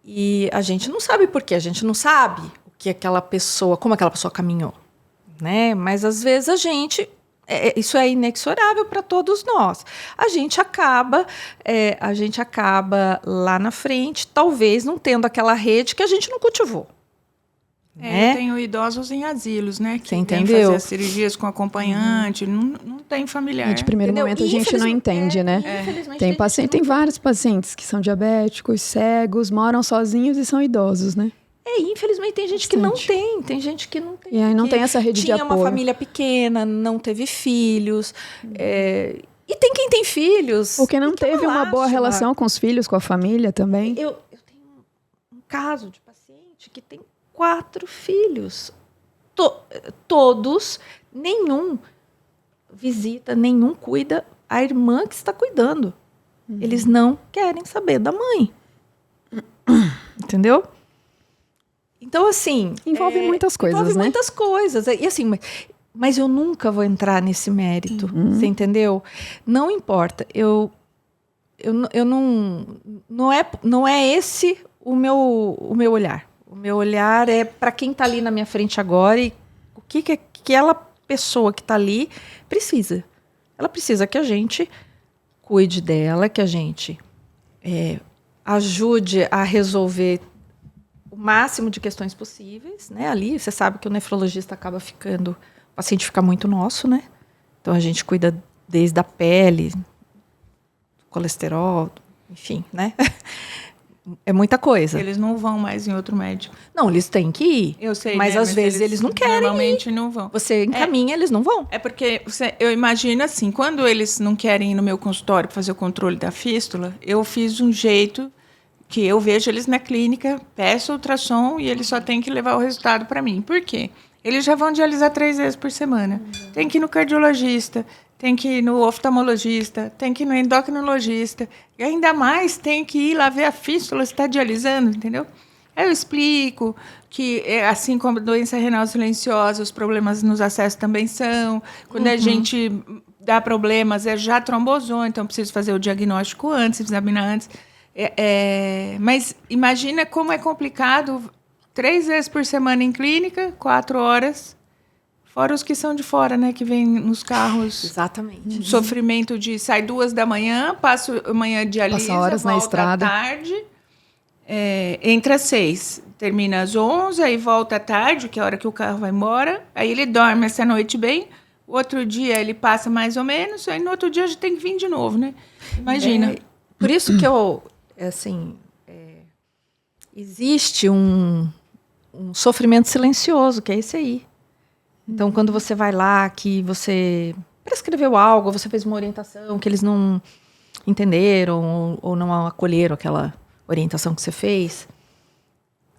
E a gente não sabe por quê, a gente não sabe o aquela pessoa, como aquela pessoa caminhou, né? Mas às vezes isso é inexorável para todos nós. A gente acaba lá na frente, talvez não tendo aquela rede que a gente não cultivou. Eu tenho idosos em asilos, né? Que vêm entendeu? fazer as cirurgias com acompanhante, não tem familiar. E de primeiro momento a gente não entende, né? Tem vários pacientes que são diabéticos, cegos, moram sozinhos e são idosos, né? Infelizmente tem gente que não tem. Tem gente que não tem. E aí não tem essa rede de apoio. Tinha uma família pequena, não teve filhos. E tem quem tem filhos. Porque não teve uma boa relação com os filhos, com a família também. Eu tenho um caso de paciente que tem 4 filhos. Todos, nenhum visita, nenhum cuida a irmã que está cuidando. Eles não querem saber da mãe. Entendeu? Então, assim... Envolve muitas coisas, né? Envolve muitas coisas. E assim, mas eu nunca vou entrar nesse mérito. Você entendeu? Não importa. Eu não é esse o meu olhar. O meu olhar é para quem está ali na minha frente agora e o que aquela pessoa que está ali precisa. Ela precisa que a gente cuide dela, que a gente ajude a resolver o máximo de questões possíveis, né? Ali, você sabe que o nefrologista acaba ficando... O paciente fica muito nosso, né? Então, a gente cuida desde a pele, do colesterol, enfim, né? É muita coisa. Eles não vão mais em outro médico. Não, eles têm que ir. Eu sei, mas às vezes eles não querem normalmente ir. Não vão. Você encaminha, eles não vão. É porque eu imagino assim, quando eles não querem ir no meu consultório para fazer o controle da fístula, eu fiz um jeito que eu vejo eles na clínica, peço ultrassom e eles só têm que levar o resultado para mim. Por quê? Eles já vão dialisar 3 vezes por semana. Tem que ir no cardiologista, tem que ir no oftalmologista, tem que ir no endocrinologista. E ainda mais tem que ir lá ver a fístula se está dialisando, entendeu? Aí eu explico que, assim como a doença renal silenciosa, os problemas nos acessos também são. Quando a gente dá problemas, já trombosou, então preciso fazer o diagnóstico antes, examinar antes. Mas imagina como é complicado 3 vezes por semana em clínica, 4 horas, fora os que são de fora, né, que vêm nos carros. Exatamente. Sofrimento de sai 2 da manhã, passo amanhã dialisa, passa horas volta na estrada. à tarde, entra às 6, termina às 11, aí volta à tarde, que é a hora que o carro vai embora, aí ele dorme essa noite bem, o outro dia ele passa mais ou menos, aí no outro dia a gente tem que vir de novo, né? Imagina. Por isso que existe um sofrimento silencioso, que é esse aí. Então, quando você vai lá, que você prescreveu algo, você fez uma orientação que eles não entenderam ou não acolheram aquela orientação que você fez,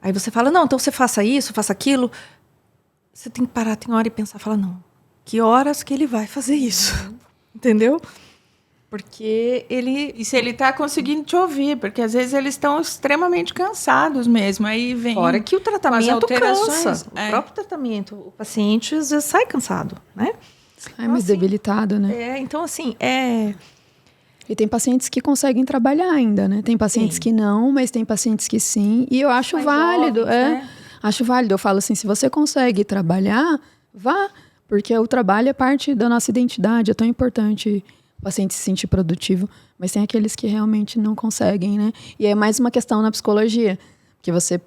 aí você fala, não, então você faça isso, faça aquilo. Você tem que parar, tem hora e pensar, falar, não, que horas que ele vai fazer isso? Entendeu? Porque ele... E se ele está conseguindo te ouvir, porque às vezes eles estão extremamente cansados mesmo. Aí vem... Fora que o tratamento cansa. O É. próprio tratamento, o paciente às vezes sai cansado, né? Sai mais debilitado, né? Então, assim, E tem pacientes que conseguem trabalhar ainda, né? Tem pacientes que não, mas tem pacientes que sim. E eu acho Mais válido, jovens, né? Acho válido. Eu falo assim, se você consegue trabalhar, vá. Porque o trabalho é parte da nossa identidade, é tão importante o paciente se sentir produtivo. Mas tem aqueles que realmente não conseguem, né? E é mais uma questão na psicologia, que você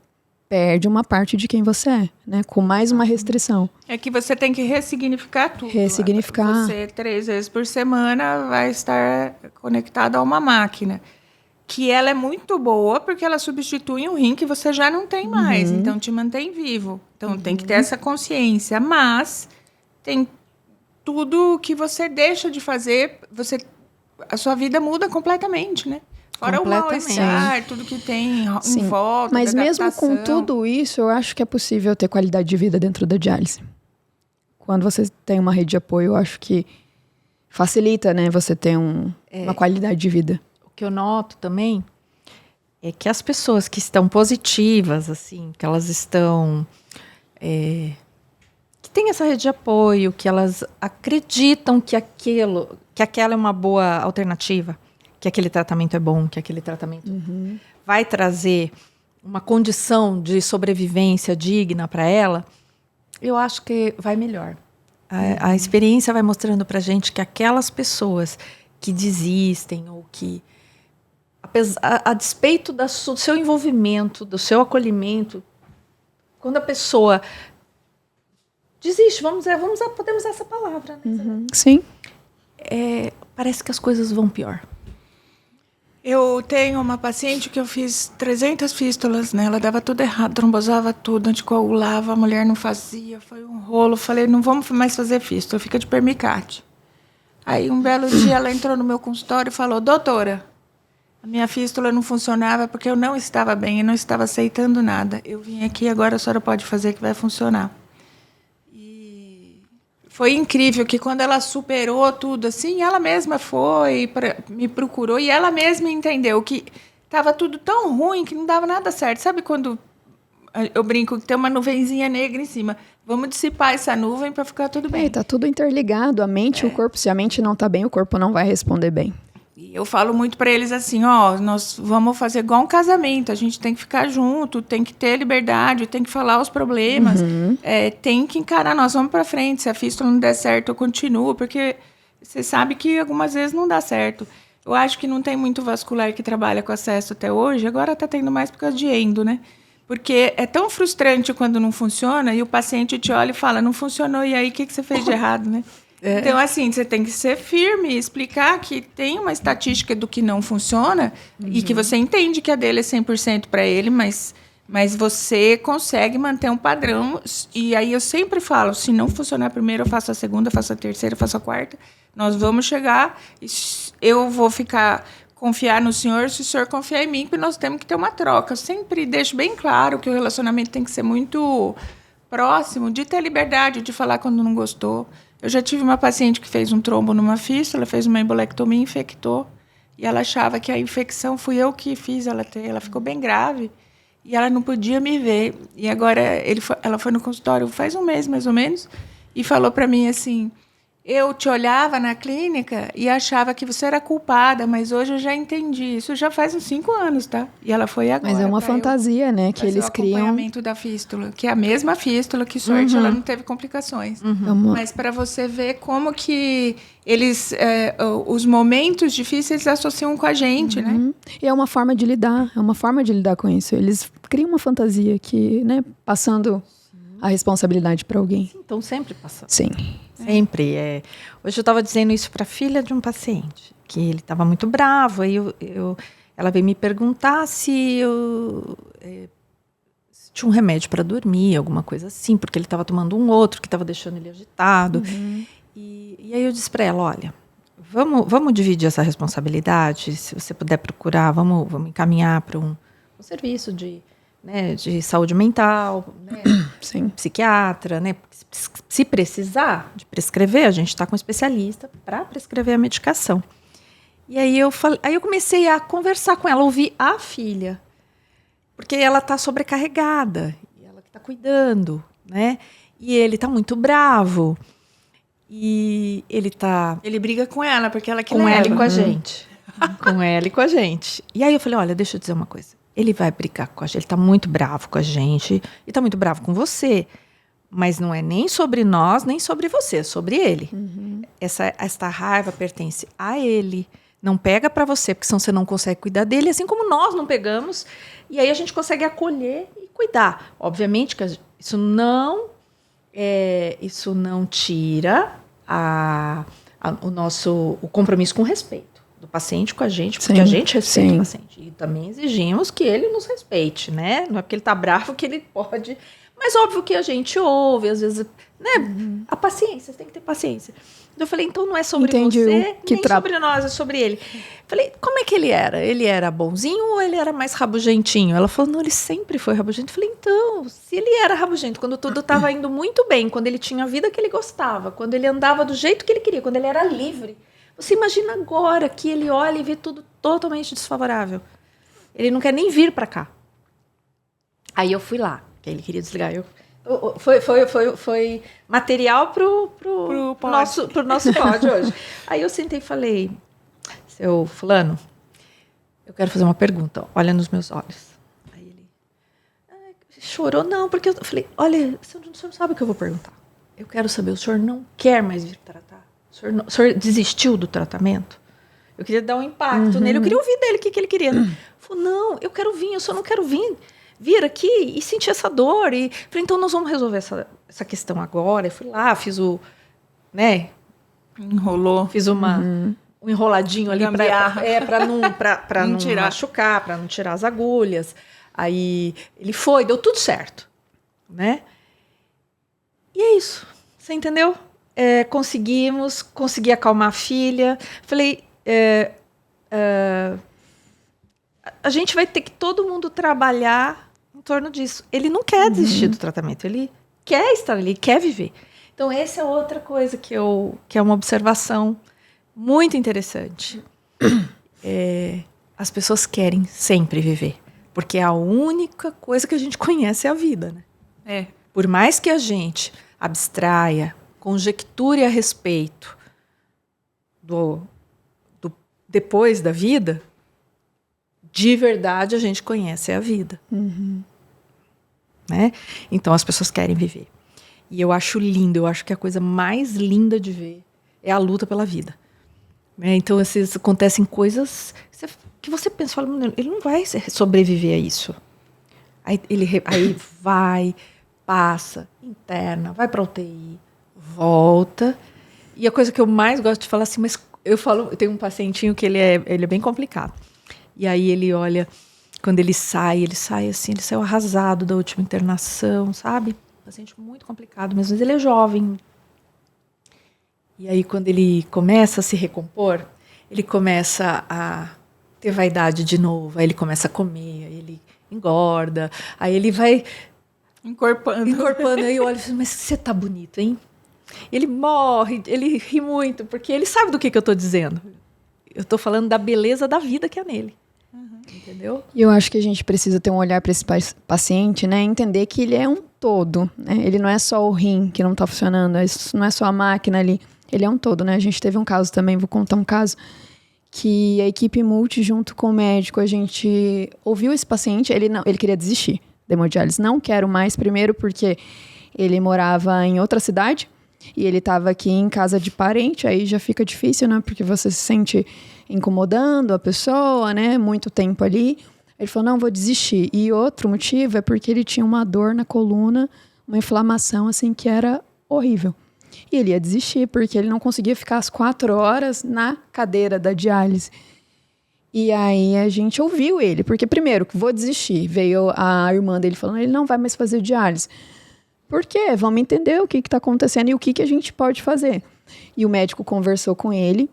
perde uma parte de quem você é, né? Com mais uma restrição. É que você tem que ressignificar tudo. Ressignificar. Você, 3 vezes por semana, vai estar conectado a uma máquina. Que ela é muito boa, porque ela substitui um rim que você já não tem mais. Então, te mantém vivo. Então, tem que ter essa consciência. Mas, tem tudo que você deixa de fazer, a sua vida muda completamente, né? Fora o mal-estar, tudo que tem em volta, mas da mesmo com adaptação. tudo isso, eu acho que é possível ter qualidade de vida dentro da diálise. Quando você tem uma rede de apoio, eu acho que facilita, né? Você ter uma qualidade de vida. O que eu noto também é que as pessoas que estão positivas, assim, que elas estão... que tem essa rede de apoio, que elas acreditam que aquela é uma boa alternativa, que aquele tratamento é bom, que aquele tratamento vai trazer uma condição de sobrevivência digna para ela, eu acho que vai melhor. A experiência vai mostrando para a gente que aquelas pessoas que desistem ou que, a despeito do seu envolvimento, do seu acolhimento, quando a pessoa desiste, podemos usar essa palavra, né? Sim. Parece que as coisas vão pior. Eu tenho uma paciente que eu fiz 300 fístulas nela, dava tudo errado, trombosava tudo, anticoagulava, a mulher não fazia, foi um rolo. Falei, não vamos mais fazer fístula, fica de permicate. Aí um belo dia ela entrou no meu consultório e falou, doutora, a minha fístula não funcionava porque eu não estava bem, eu não estava aceitando nada. Eu vim aqui, agora a senhora pode fazer que vai funcionar. Foi incrível que quando ela superou tudo, assim, ela mesma me procurou e ela mesma entendeu que estava tudo tão ruim que não dava nada certo. Sabe quando eu brinco que tem uma nuvenzinha negra em cima? Vamos dissipar essa nuvem para ficar tudo bem. Tá tudo interligado, a mente e o corpo. Se a mente não está bem, o corpo não vai responder bem. E eu falo muito para eles assim, nós vamos fazer igual um casamento, a gente tem que ficar junto, tem que ter liberdade, tem que falar os problemas, tem que encarar, nós vamos para frente, se a fístula não der certo, eu continuo, porque você sabe que algumas vezes não dá certo. Eu acho que não tem muito vascular que trabalha com acesso até hoje, agora está tendo mais por causa de endo, né? Porque é tão frustrante quando não funciona e o paciente te olha e fala, não funcionou, e aí o que você fez de errado, né? Então, assim, você tem que ser firme e explicar que tem uma estatística do que não funciona e que você entende que a dele é 100% para ele, mas você consegue manter um padrão. E aí eu sempre falo, se não funcionar a primeira, eu faço a segunda, eu faço a terceira, eu faço a quarta. Nós vamos chegar, eu vou confiar no senhor, se o senhor confiar em mim, porque nós temos que ter uma troca. Eu sempre deixo bem claro que o relacionamento tem que ser muito próximo, de ter liberdade de falar quando não gostou. Eu já tive uma paciente que fez um trombo numa fístula, fez uma embolectomia, infectou. E ela achava que a infecção fui eu que fiz ela ter. Ela ficou bem grave e ela não podia me ver. E agora ela foi no consultório faz um mês, mais ou menos, e falou para mim assim, eu te olhava na clínica e achava que você era culpada, mas hoje eu já entendi. Isso já faz uns 5 anos, tá? E ela foi agora. Mas é uma fantasia, né? Que eles criam. O acompanhamento da fístula, que é a mesma fístula, que sorte ela não teve complicações. Mas para você ver como que eles, os momentos difíceis associam com a gente, né? E é uma forma de lidar com isso. Eles criam uma fantasia que, né, passando a responsabilidade para alguém. Sim, então sempre passando. Sim. Sempre. Hoje eu estava dizendo isso para a filha de um paciente, que ele estava muito bravo. Aí ela veio me perguntar se tinha um remédio para dormir, alguma coisa assim, porque ele estava tomando um outro que estava deixando ele agitado. E aí eu disse para ela, olha, vamos dividir essa responsabilidade, se você puder procurar, vamos encaminhar para um serviço de saúde mental, né? Sim. Psiquiatra, né? Se precisar de prescrever, a gente está com um especialista para prescrever a medicação. E aí eu comecei a conversar com ela, ouvir a filha, porque ela está sobrecarregada, e ela que está cuidando, né? E ele está muito bravo, e ele briga com ela, porque ela que leva. Com ela e com a gente. Com ela e com a gente. E aí eu falei, olha, deixa eu dizer uma coisa. Ele vai brigar com a gente, ele está muito bravo com a gente, e está muito bravo com você. Mas não é nem sobre nós, nem sobre você, é sobre ele. Esta raiva pertence a ele. Não pega para você, porque senão você não consegue cuidar dele, assim como nós não pegamos. E aí a gente consegue acolher e cuidar. Obviamente que isso não tira o compromisso com o respeito do paciente com a gente, porque a gente respeita o paciente. E também exigimos que ele nos respeite, né? Não é porque ele está bravo que ele pode... Mas óbvio que a gente ouve, às vezes, né? A paciência, você tem que ter paciência. Eu falei, então não é sobre você, nem sobre nós, é sobre ele. Falei, como é que ele era? Ele era bonzinho ou ele era mais rabugentinho? Ela falou, não, ele sempre foi rabugento. Eu falei, então, se ele era rabugento, quando tudo estava indo muito bem, quando ele tinha a vida que ele gostava, quando ele andava do jeito que ele queria, quando ele era livre, você imagina agora que ele olha e vê tudo totalmente desfavorável. Ele não quer nem vir para cá. Aí eu fui lá. Ele queria desligar. Foi material pro nosso pod hoje. Aí eu sentei e falei, seu fulano, eu quero fazer uma pergunta. Olha nos meus olhos. Aí ele, Você chorou? Não, porque eu falei, olha, o senhor não sabe o que eu vou perguntar. Eu quero saber, o senhor não quer mais vir tratar? O senhor desistiu do tratamento? Eu queria dar um impacto nele, eu queria ouvir dele o que ele queria. Ele falou, não, eu quero vir, eu só não quero vir aqui e sentir essa dor. E falei, então nós vamos resolver essa questão agora. Eu fui lá, fiz o... né? Enrolou. Fiz um enroladinho ali para não machucar, para não tirar as agulhas. Aí ele foi, deu tudo certo, né? E é isso, você entendeu? Consegui acalmar a filha. Falei, a gente vai ter que todo mundo trabalhar em torno disso. Ele não quer desistir do tratamento, ele quer estar ali, quer viver. Então, essa é outra coisa que é uma observação muito interessante. As pessoas querem sempre viver, porque a única coisa que a gente conhece é a vida, né? Por mais que a gente abstraia, conjecture a respeito do depois da vida, de verdade a gente conhece a vida. Né? Então, as pessoas querem viver. E eu acho lindo, eu acho que a coisa mais linda de ver é a luta pela vida. Então, às vezes, acontecem coisas que você pensa, fala, ele não vai sobreviver a isso. Aí vai, passa, interna, vai para UTI, volta. E a coisa que eu mais gosto de falar assim, mas eu tenho um pacientinho que ele é bem complicado. E aí ele olha, quando ele sai assim, ele saiu arrasado da última internação, sabe? Paciente muito complicado mesmo, mas ele é jovem. E aí, quando ele começa a se recompor, ele começa a ter vaidade de novo, aí ele começa a comer, aí ele engorda, aí ele vai encorpando, aí eu olho e falo, mas você tá bonito, hein? Ele morre, ele ri muito, porque ele sabe do que eu tô dizendo. Eu tô falando da beleza da vida que é nele. Entendeu? E eu acho que a gente precisa ter um olhar para esse paciente, né? Entender que ele é um todo, né? Ele não é só o rim que não está funcionando, isso não é só a máquina ali. Ele é um todo, né? A gente teve um caso também, vou contar um caso, que a equipe multi, junto com o médico, a gente ouviu esse paciente, ele queria desistir da hemodiálise. Não quero mais, primeiro porque ele morava em outra cidade e ele estava aqui em casa de parente, aí já fica difícil, né? Porque você se sente incomodando a pessoa, né? Muito tempo ali. Ele falou, não, vou desistir. E outro motivo é porque ele tinha uma dor na coluna, uma inflamação, assim, que era horrível. E ele ia desistir, porque ele não conseguia ficar as 4 horas na cadeira da diálise. E aí a gente ouviu ele, porque primeiro, vou desistir. Veio a irmã dele falando, ele não vai mais fazer diálise. Por quê? Vamos entender o que está acontecendo e o que a gente pode fazer. E o médico conversou com ele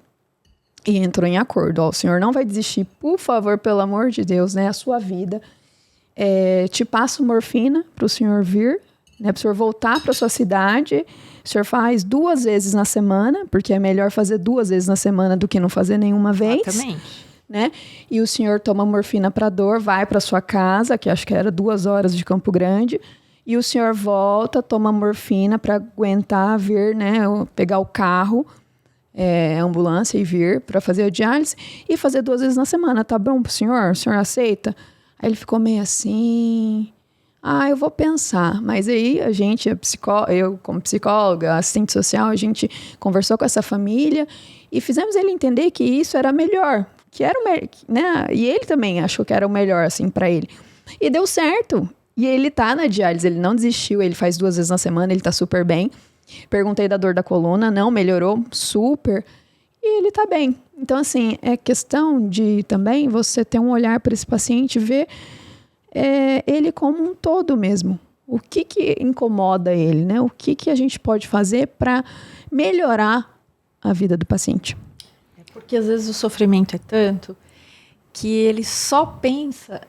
e entrou em acordo. Ó, o senhor não vai desistir, por favor, pelo amor de Deus, né? A sua vida. Te passo morfina para o senhor vir, né? Para o senhor voltar para sua cidade. O senhor faz 2 vezes na semana, porque é melhor fazer 2 vezes na semana do que não fazer nenhuma vez. Exatamente. Né? E o senhor toma morfina para dor, vai para sua casa, que acho que era 2 horas de Campo Grande, e o senhor volta, toma morfina para aguentar vir, né? Pegar o carro, ambulância e vir para fazer a diálise e fazer 2 vezes na semana. Tá bom pro senhor? O senhor aceita? Aí ele ficou meio assim... eu vou pensar. Mas aí a gente, eu como psicóloga, assistente social, a gente conversou com essa família e fizemos ele entender que isso era melhor, que era o melhor, né? E ele também achou que era o melhor, assim, para ele. E deu certo. E ele tá na diálise, ele não desistiu, ele faz 2 vezes na semana, ele tá super bem. Perguntei da dor da coluna, não, melhorou super. E ele tá bem. Então, assim, é questão de também você ter um olhar para esse paciente, ver ele como um todo mesmo. O que incomoda ele, né? O que a gente pode fazer para melhorar a vida do paciente? Porque às vezes o sofrimento é tanto que ele só pensa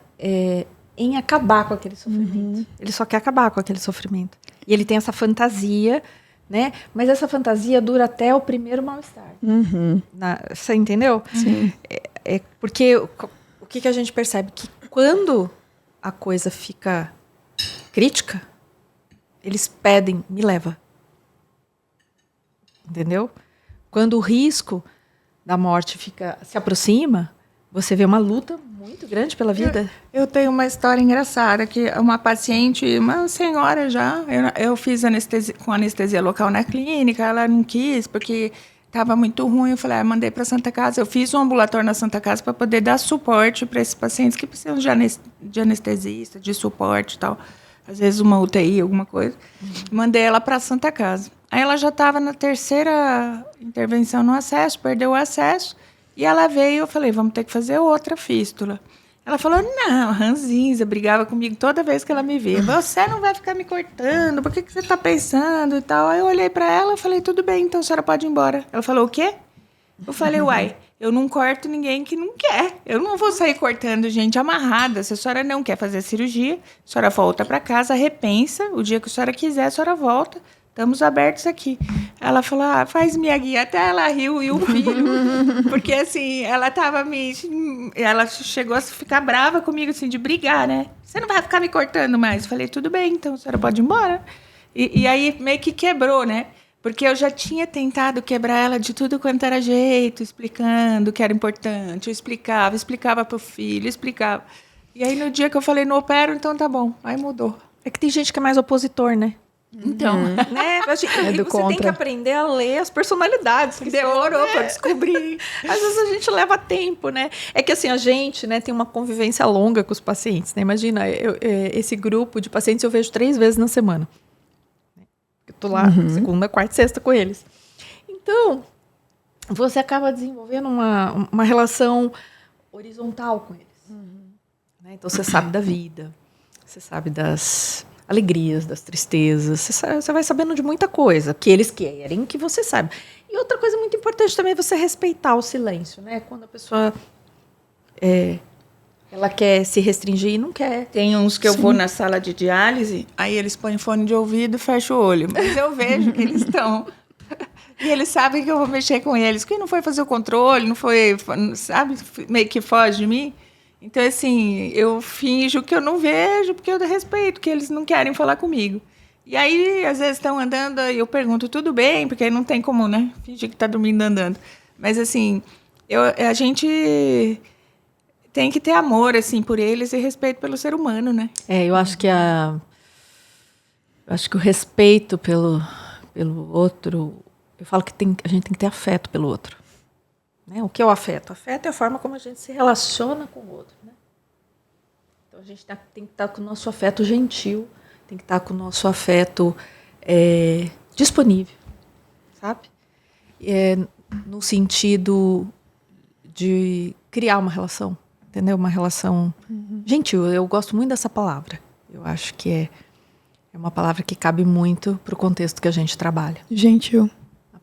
em acabar com aquele sofrimento. Ele só quer acabar com aquele sofrimento. E ele tem essa fantasia, né? Mas essa fantasia dura até o primeiro mal-estar. Você entendeu? Sim. Porque o que a gente percebe? Que quando a coisa fica crítica, eles pedem, me leva. Entendeu? Quando o risco da morte se aproxima, Você vê uma luta muito grande pela vida. Eu tenho uma história engraçada, que uma paciente, uma senhora já, eu fiz anestesia, com anestesia local na clínica, ela não quis, porque estava muito ruim, eu falei, mandei para a Santa Casa, eu fiz um ambulatório na Santa Casa para poder dar suporte para esses pacientes que precisam de anestesista, de suporte e tal, às vezes uma UTI, alguma coisa. Mandei ela para a Santa Casa. Aí ela já estava na 3ª intervenção no acesso, perdeu o acesso, e ela veio, eu falei, vamos ter que fazer outra fístula. Ela falou, não, ranzinza, brigava comigo toda vez que ela me via. Você não vai ficar me cortando, por que você está pensando e tal? Aí eu olhei para ela e falei, tudo bem, então a senhora pode ir embora. Ela falou, o quê? Eu falei, uai, eu não corto ninguém que não quer. Eu não vou sair cortando gente amarrada. Se a senhora não quer fazer cirurgia, a senhora volta para casa, repensa, o dia que a senhora quiser, a senhora volta. Estamos abertos aqui. Ela falou, faz minha guia. Até ela riu e o filho. Porque, assim, ela estava Ela chegou a ficar brava comigo, assim, de brigar, né? Você não vai ficar me cortando mais. Falei, tudo bem, então a senhora pode ir embora. E aí meio que quebrou, né? Porque eu já tinha tentado quebrar ela de tudo quanto era jeito, explicando que era importante. Eu explicava para o filho, explicava. E aí, no dia que eu falei, não opero, então tá bom. Aí mudou. É que tem gente que é mais opositor, né? Então, né? Você tem que aprender a ler as personalidades. Que demorou para descobrir. Às vezes a gente leva tempo, né? É que assim, a gente, né, tem uma convivência longa com os pacientes, né? Imagina, esse grupo de pacientes eu vejo 3 vezes na semana. Eu tô lá segunda, quarta e sexta com eles. Então, você acaba desenvolvendo uma relação horizontal com eles. Né? Então, você sabe da vida, você sabe das alegrias, das tristezas, você vai sabendo de muita coisa, que eles querem que você saiba. E outra coisa muito importante também é você respeitar o silêncio, né? Quando a pessoa ela quer se restringir e não quer. Tem uns que eu vou na sala de diálise, aí eles põem fone de ouvido e fecham o olho. Mas eu vejo que eles estão. E eles sabem que eu vou mexer com eles. Que não foi fazer o controle, não foi, sabe, meio que foge de mim. Então, assim, eu finjo que eu não vejo, porque eu respeito, que eles não querem falar comigo. E aí, às vezes, estão andando e eu pergunto, tudo bem? Porque não tem como, né? Fingir que está dormindo andando. Mas, assim, a gente tem que ter amor, assim, por eles e respeito pelo ser humano, né? Eu acho que o respeito pelo outro... Eu falo que a gente tem que ter afeto pelo outro. Né? O que é o afeto? O afeto é a forma como a gente se relaciona com o outro. Né? Então, a gente tem que estar com o nosso afeto gentil, tem que estar com o nosso afeto disponível, sabe? No sentido de criar uma relação, entendeu? Uma relação gentil. Eu gosto muito dessa palavra. Eu acho que é uma palavra que cabe muito para o contexto que a gente trabalha. Gentil.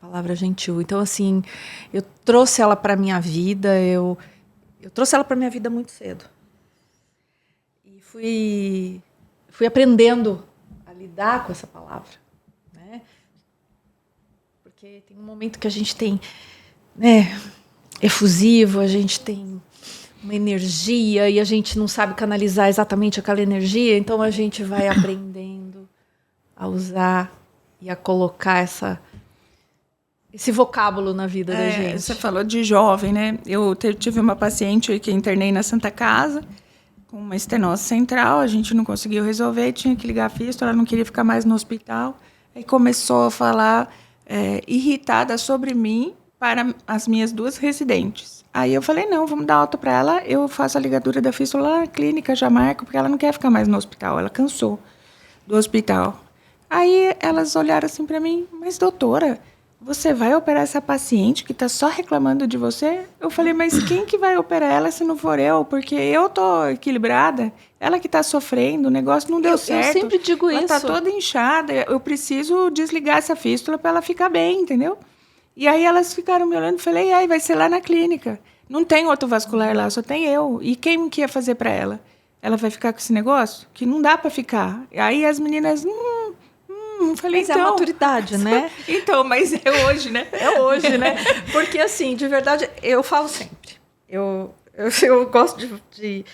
Palavra gentil. Então, assim, eu trouxe ela para minha vida, eu trouxe ela para minha vida muito cedo. E fui aprendendo a lidar com essa palavra, né? Porque tem um momento que a gente tem, né, efusivo, a gente tem uma energia e a gente não sabe canalizar exatamente aquela energia, então a gente vai aprendendo a usar e a colocar esse vocábulo na vida da gente. Você falou de jovem, né? Eu tive uma paciente que internei na Santa Casa com uma estenose central, a gente não conseguiu resolver, tinha que ligar a fístula, ela não queria ficar mais no hospital. Aí começou a falar irritada sobre mim para as minhas 2 residentes. Aí eu falei, não, vamos dar alta para ela, eu faço a ligadura da fístula lá na clínica, já marco, porque ela não quer ficar mais no hospital, ela cansou do hospital. Aí elas olharam assim para mim, mas doutora, você vai operar essa paciente que está só reclamando de você? Eu falei, mas quem que vai operar ela se não for eu? Porque eu tô equilibrada, ela que está sofrendo, o negócio não deu certo. Eu sempre digo ela isso. Ela está toda inchada, eu preciso desligar essa fístula para ela ficar bem, entendeu? E aí elas ficaram me olhando e falei, vai ser lá na clínica. Não tem outro vascular lá, só tem eu. E quem que ia fazer para ela? Ela vai ficar com esse negócio? Que não dá para ficar. Aí as meninas... falei, mas então, é a maturidade, né? Então, mas é hoje, né? É hoje, né? Porque, assim, de verdade, eu falo sempre. Eu gosto de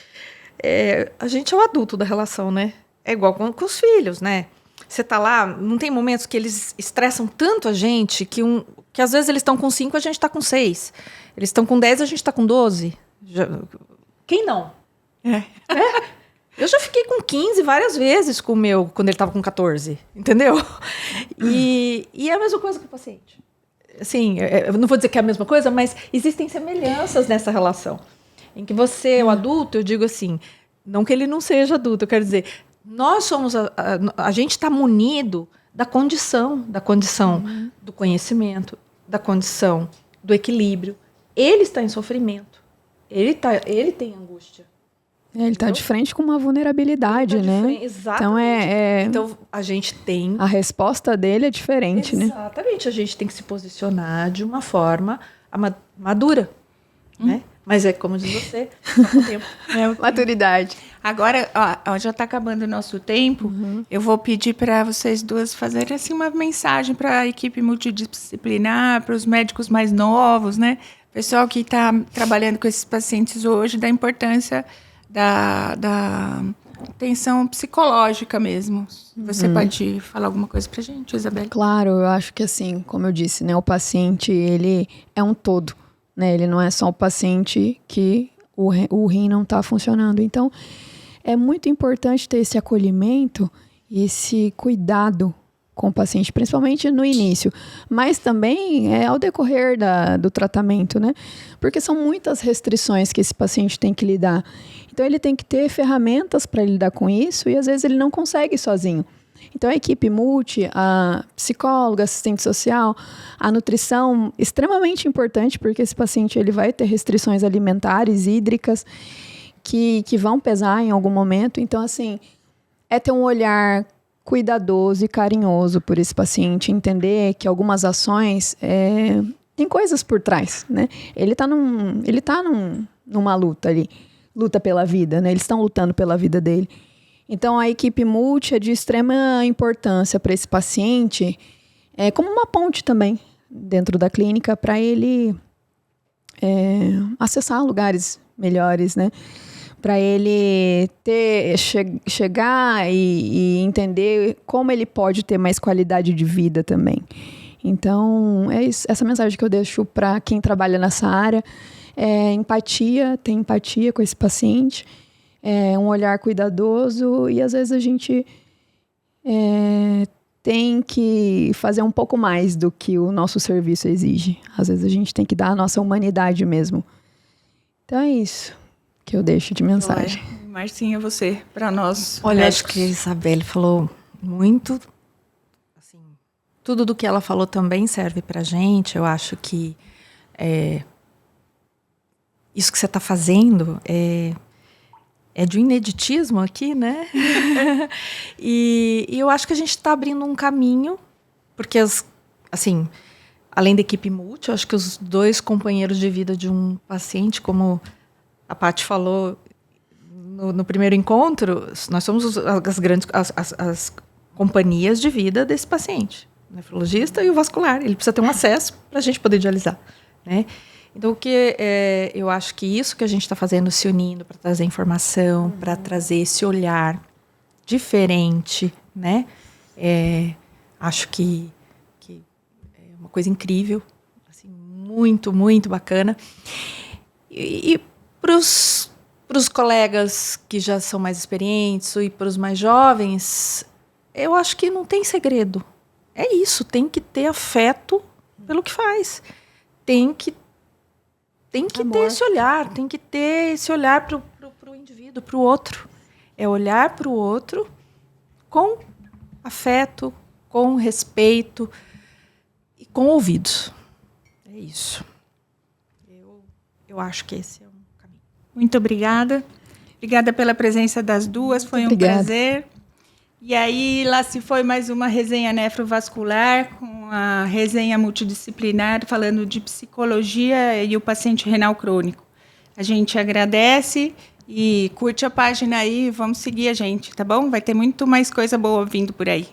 a gente é o adulto da relação, né? É igual com os filhos, né? Você tá lá, não tem momentos que eles estressam tanto a gente que às vezes eles estão com 5, a gente está com 6. Eles estão com 10, a gente está com 12. Quem não? Eu já fiquei com 15 várias vezes com o meu, quando ele estava com 14, entendeu? E é a mesma coisa com o paciente. Assim, eu não vou dizer que é a mesma coisa, mas existem semelhanças nessa relação. Em que você, o adulto, eu digo assim, não que ele não seja adulto, eu quero dizer, nós somos, a gente está munido da condição do conhecimento, da condição do equilíbrio. Ele está em sofrimento, ele tem angústia. Ele está de frente com uma vulnerabilidade, né? Exatamente. Então, a gente tem... A resposta dele é diferente, né? Exatamente. A gente tem que se posicionar de uma forma madura, né? Mas é como diz você, só com o tempo. Maturidade. Agora, já está acabando o nosso tempo. Eu vou pedir para vocês duas fazerem assim, uma mensagem para a equipe multidisciplinar, para os médicos mais novos, né? Pessoal que está trabalhando com esses pacientes hoje, da importância da atenção psicológica mesmo. Você pode falar alguma coisa para a gente, Isabelle? Claro, eu acho que assim, como eu disse, né, o paciente, ele é um todo, né? Ele não é só o paciente que o rim não está funcionando. Então, é muito importante ter esse acolhimento e esse cuidado com o paciente, principalmente no início, mas também ao decorrer do tratamento, né? Porque são muitas restrições que esse paciente tem que lidar. Então, ele tem que ter ferramentas para lidar com isso e, às vezes, ele não consegue sozinho. Então, a equipe multi, a psicóloga, assistente social, a nutrição, extremamente importante, porque esse paciente ele vai ter restrições alimentares, hídricas, que vão pesar em algum momento. Então, assim, é ter um olhar cuidadoso e carinhoso por esse paciente, entender que algumas ações tem coisas por trás, né? Ele tá numa luta ali, luta pela vida, né? Eles estão lutando pela vida dele. Então, a equipe multi é de extrema importância para esse paciente, como uma ponte também dentro da clínica para ele acessar lugares melhores, né? Para ele chegar e entender como ele pode ter mais qualidade de vida também. Então, é isso, essa mensagem que eu deixo para quem trabalha nessa área. Empatia, ter empatia com esse paciente, um olhar cuidadoso e às vezes a gente tem que fazer um pouco mais do que o nosso serviço exige. Às vezes a gente tem que dar a nossa humanidade mesmo. Então é isso que eu deixo de mensagem. Marcinha, você, para nós. Olha, médicos. acho que a Isabelle falou muito, assim, tudo do que ela falou também serve para a gente. Eu acho que isso que você está fazendo é de um ineditismo aqui, né? e eu acho que a gente está abrindo um caminho, porque, assim, além da equipe multi, eu acho que os 2 companheiros de vida de um paciente, como a Paty falou no primeiro encontro, nós somos as companhias de vida desse paciente, o nefrologista e o vascular. Ele precisa ter um acesso para a gente poder dialisar, né? Então, eu acho que isso que a gente está fazendo, se unindo para trazer informação, para trazer esse olhar diferente, né? Acho que é uma coisa incrível, assim, muito, muito bacana. E para os colegas que já são mais experientes e para os mais jovens, eu acho que não tem segredo. É isso, tem que ter afeto pelo que faz. Tem que ter esse olhar, tem que ter esse olhar para o indivíduo, para o outro. É olhar para o outro com afeto, com respeito e com ouvidos. É isso. Eu acho que esse é um caminho. Muito obrigada. Obrigada pela presença das duas, foi um prazer. E aí, lá se foi mais uma resenha nefrovascular, com a resenha multidisciplinar, falando de psicologia e o paciente renal crônico. A gente agradece e curte a página aí, vamos seguir a gente, tá bom? Vai ter muito mais coisa boa vindo por aí.